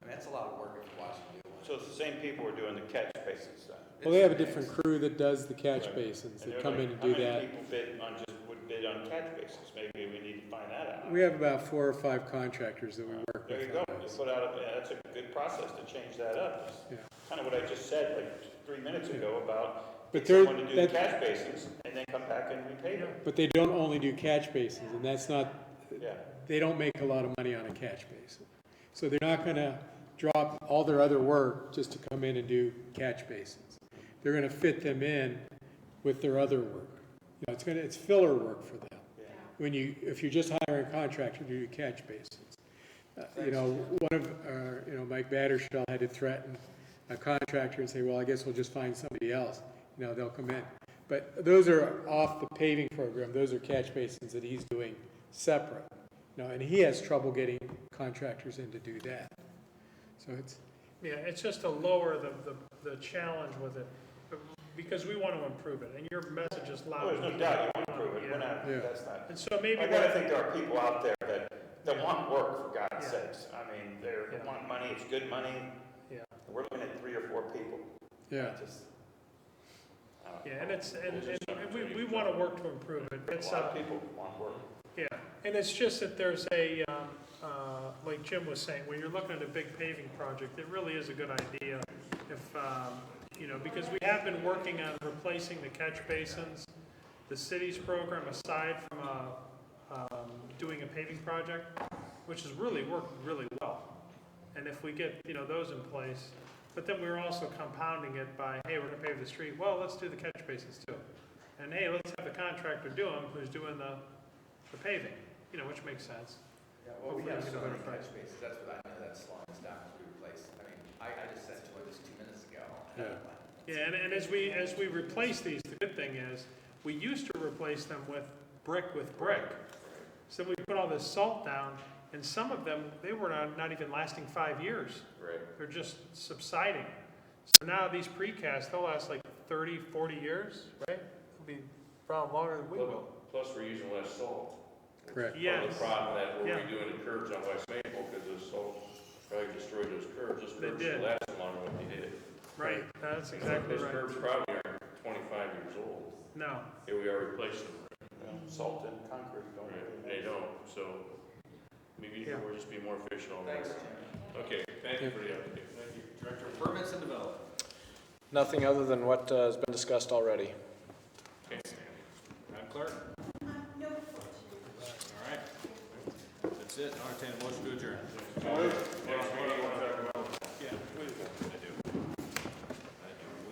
I mean, that's a lot of work if you watch them do one. So it's the same people who are doing the catch basins then? Well, they have a different crew that does the catch basins, And that they're come like, in and do that. How many people would bid on catch basins? Maybe we need to find that out. We have about 4 or 5 contractors that we work with. There you go. on You those. put out, that's a good process to change that up. Yeah. Kind of what I just said like 3 minutes ago about But get they're- someone to do the that- catch basins and then come back and repave them. But they don't only do catch basins, and that's not, Yeah. they don't make a lot of money on a catch basin. So they're not going to drop all their other work just to come in and do catch basins. They're going to fit them in with their other work. It's filler work for them. If you're just hiring a contractor to do catch basins. One of Mike Battershell had to threaten a contractor and say, well, I guess we'll just find somebody else. They'll come in. But those are off the paving program. Those are catch basins that he's doing separate. And he has trouble getting contractors in to do that. So it's just to lower the challenge with it, because we want to improve it, and your message is loud. Oh, there's no doubt you want to improve it. Yeah. We're not, Yeah. that's not. And so maybe, I gotta think there are people out there that want work, for God's Yeah. sakes. I mean, they want money, it's good money. Yeah. We're looking at 3 or 4 people. yeah. I don't know. and we want to work to improve it. A It's, lot of people want work. yeah, and it's just that there's like Jim was saying, when you're looking at a big paving project, it really is a good idea if, because we have been working on replacing the catch basins, the city's program, aside from doing a paving project, which has really worked really well. And if we get, those in place, but then we're also compounding it by, hey, we're gonna pave the street, well, let's do the catch basins too. And hey, let's have the contractor do them who's doing the paving, which makes sense. Yeah, well, we Hopefully have we get so a better many price. catch basins, that's what I know, that's slowing us down as we replace. I mean, I just sent to it just 2 minutes ago. Yeah. Yeah, and as we replace these, the good thing is, we used to replace them with brick. So we put all this salt down, and some of them, they were not even lasting 5 years. Right. They're just subsiding. So now these precast, they'll last like 30, 40 years, right? It'll be probably longer than we will. Plus, we're using less salt. Correct. Part Yes. of the problem that we're Yeah. redoing the curbs on West Maple, because the salt probably destroyed those curbs. Those They curbs did. should last longer than they did. Right. That's exactly Those right. curbs probably aren't 25 years old. No. Here we are replacing them. Salt and concrete don't Right, really. they don't, so maybe Yeah. we'll just be more efficient on that. Thanks, Tim. Okay, thank you for the update. Thank you. Director of Permits and Development. Nothing other than what has been discussed already. Okay, Madam Clerk? No. All right. That's it. I'll entertain a motion to adjourn. Yeah, please. I do.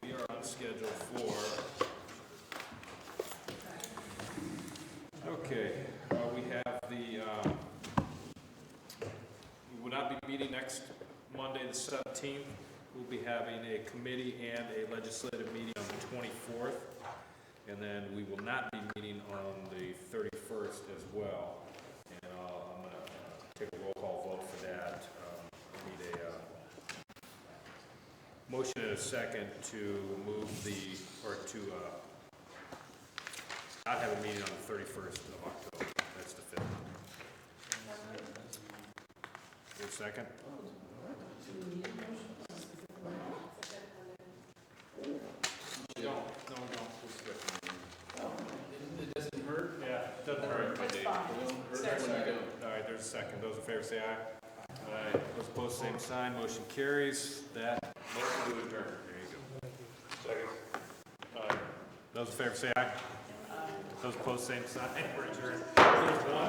We are on schedule for, okay, we have we will not be meeting next Monday, the 17th. We'll be having a committee and a legislative meeting on the 24th. And then we will not be meeting on the 31st as well. And I'm going to take a roll call vote for that. I need a motion and a second to move not have a meeting on the 31st of October. That's the 5th. Your second? It doesn't hurt? Yeah, doesn't hurt. That's fine. All right, there's a second. Those in favor say aye. Aye. Those opposed, same sign. Motion carries. That motion to adjourn. There you go. Second. Those in favor say aye. Those opposed, same sign. We're adjourned.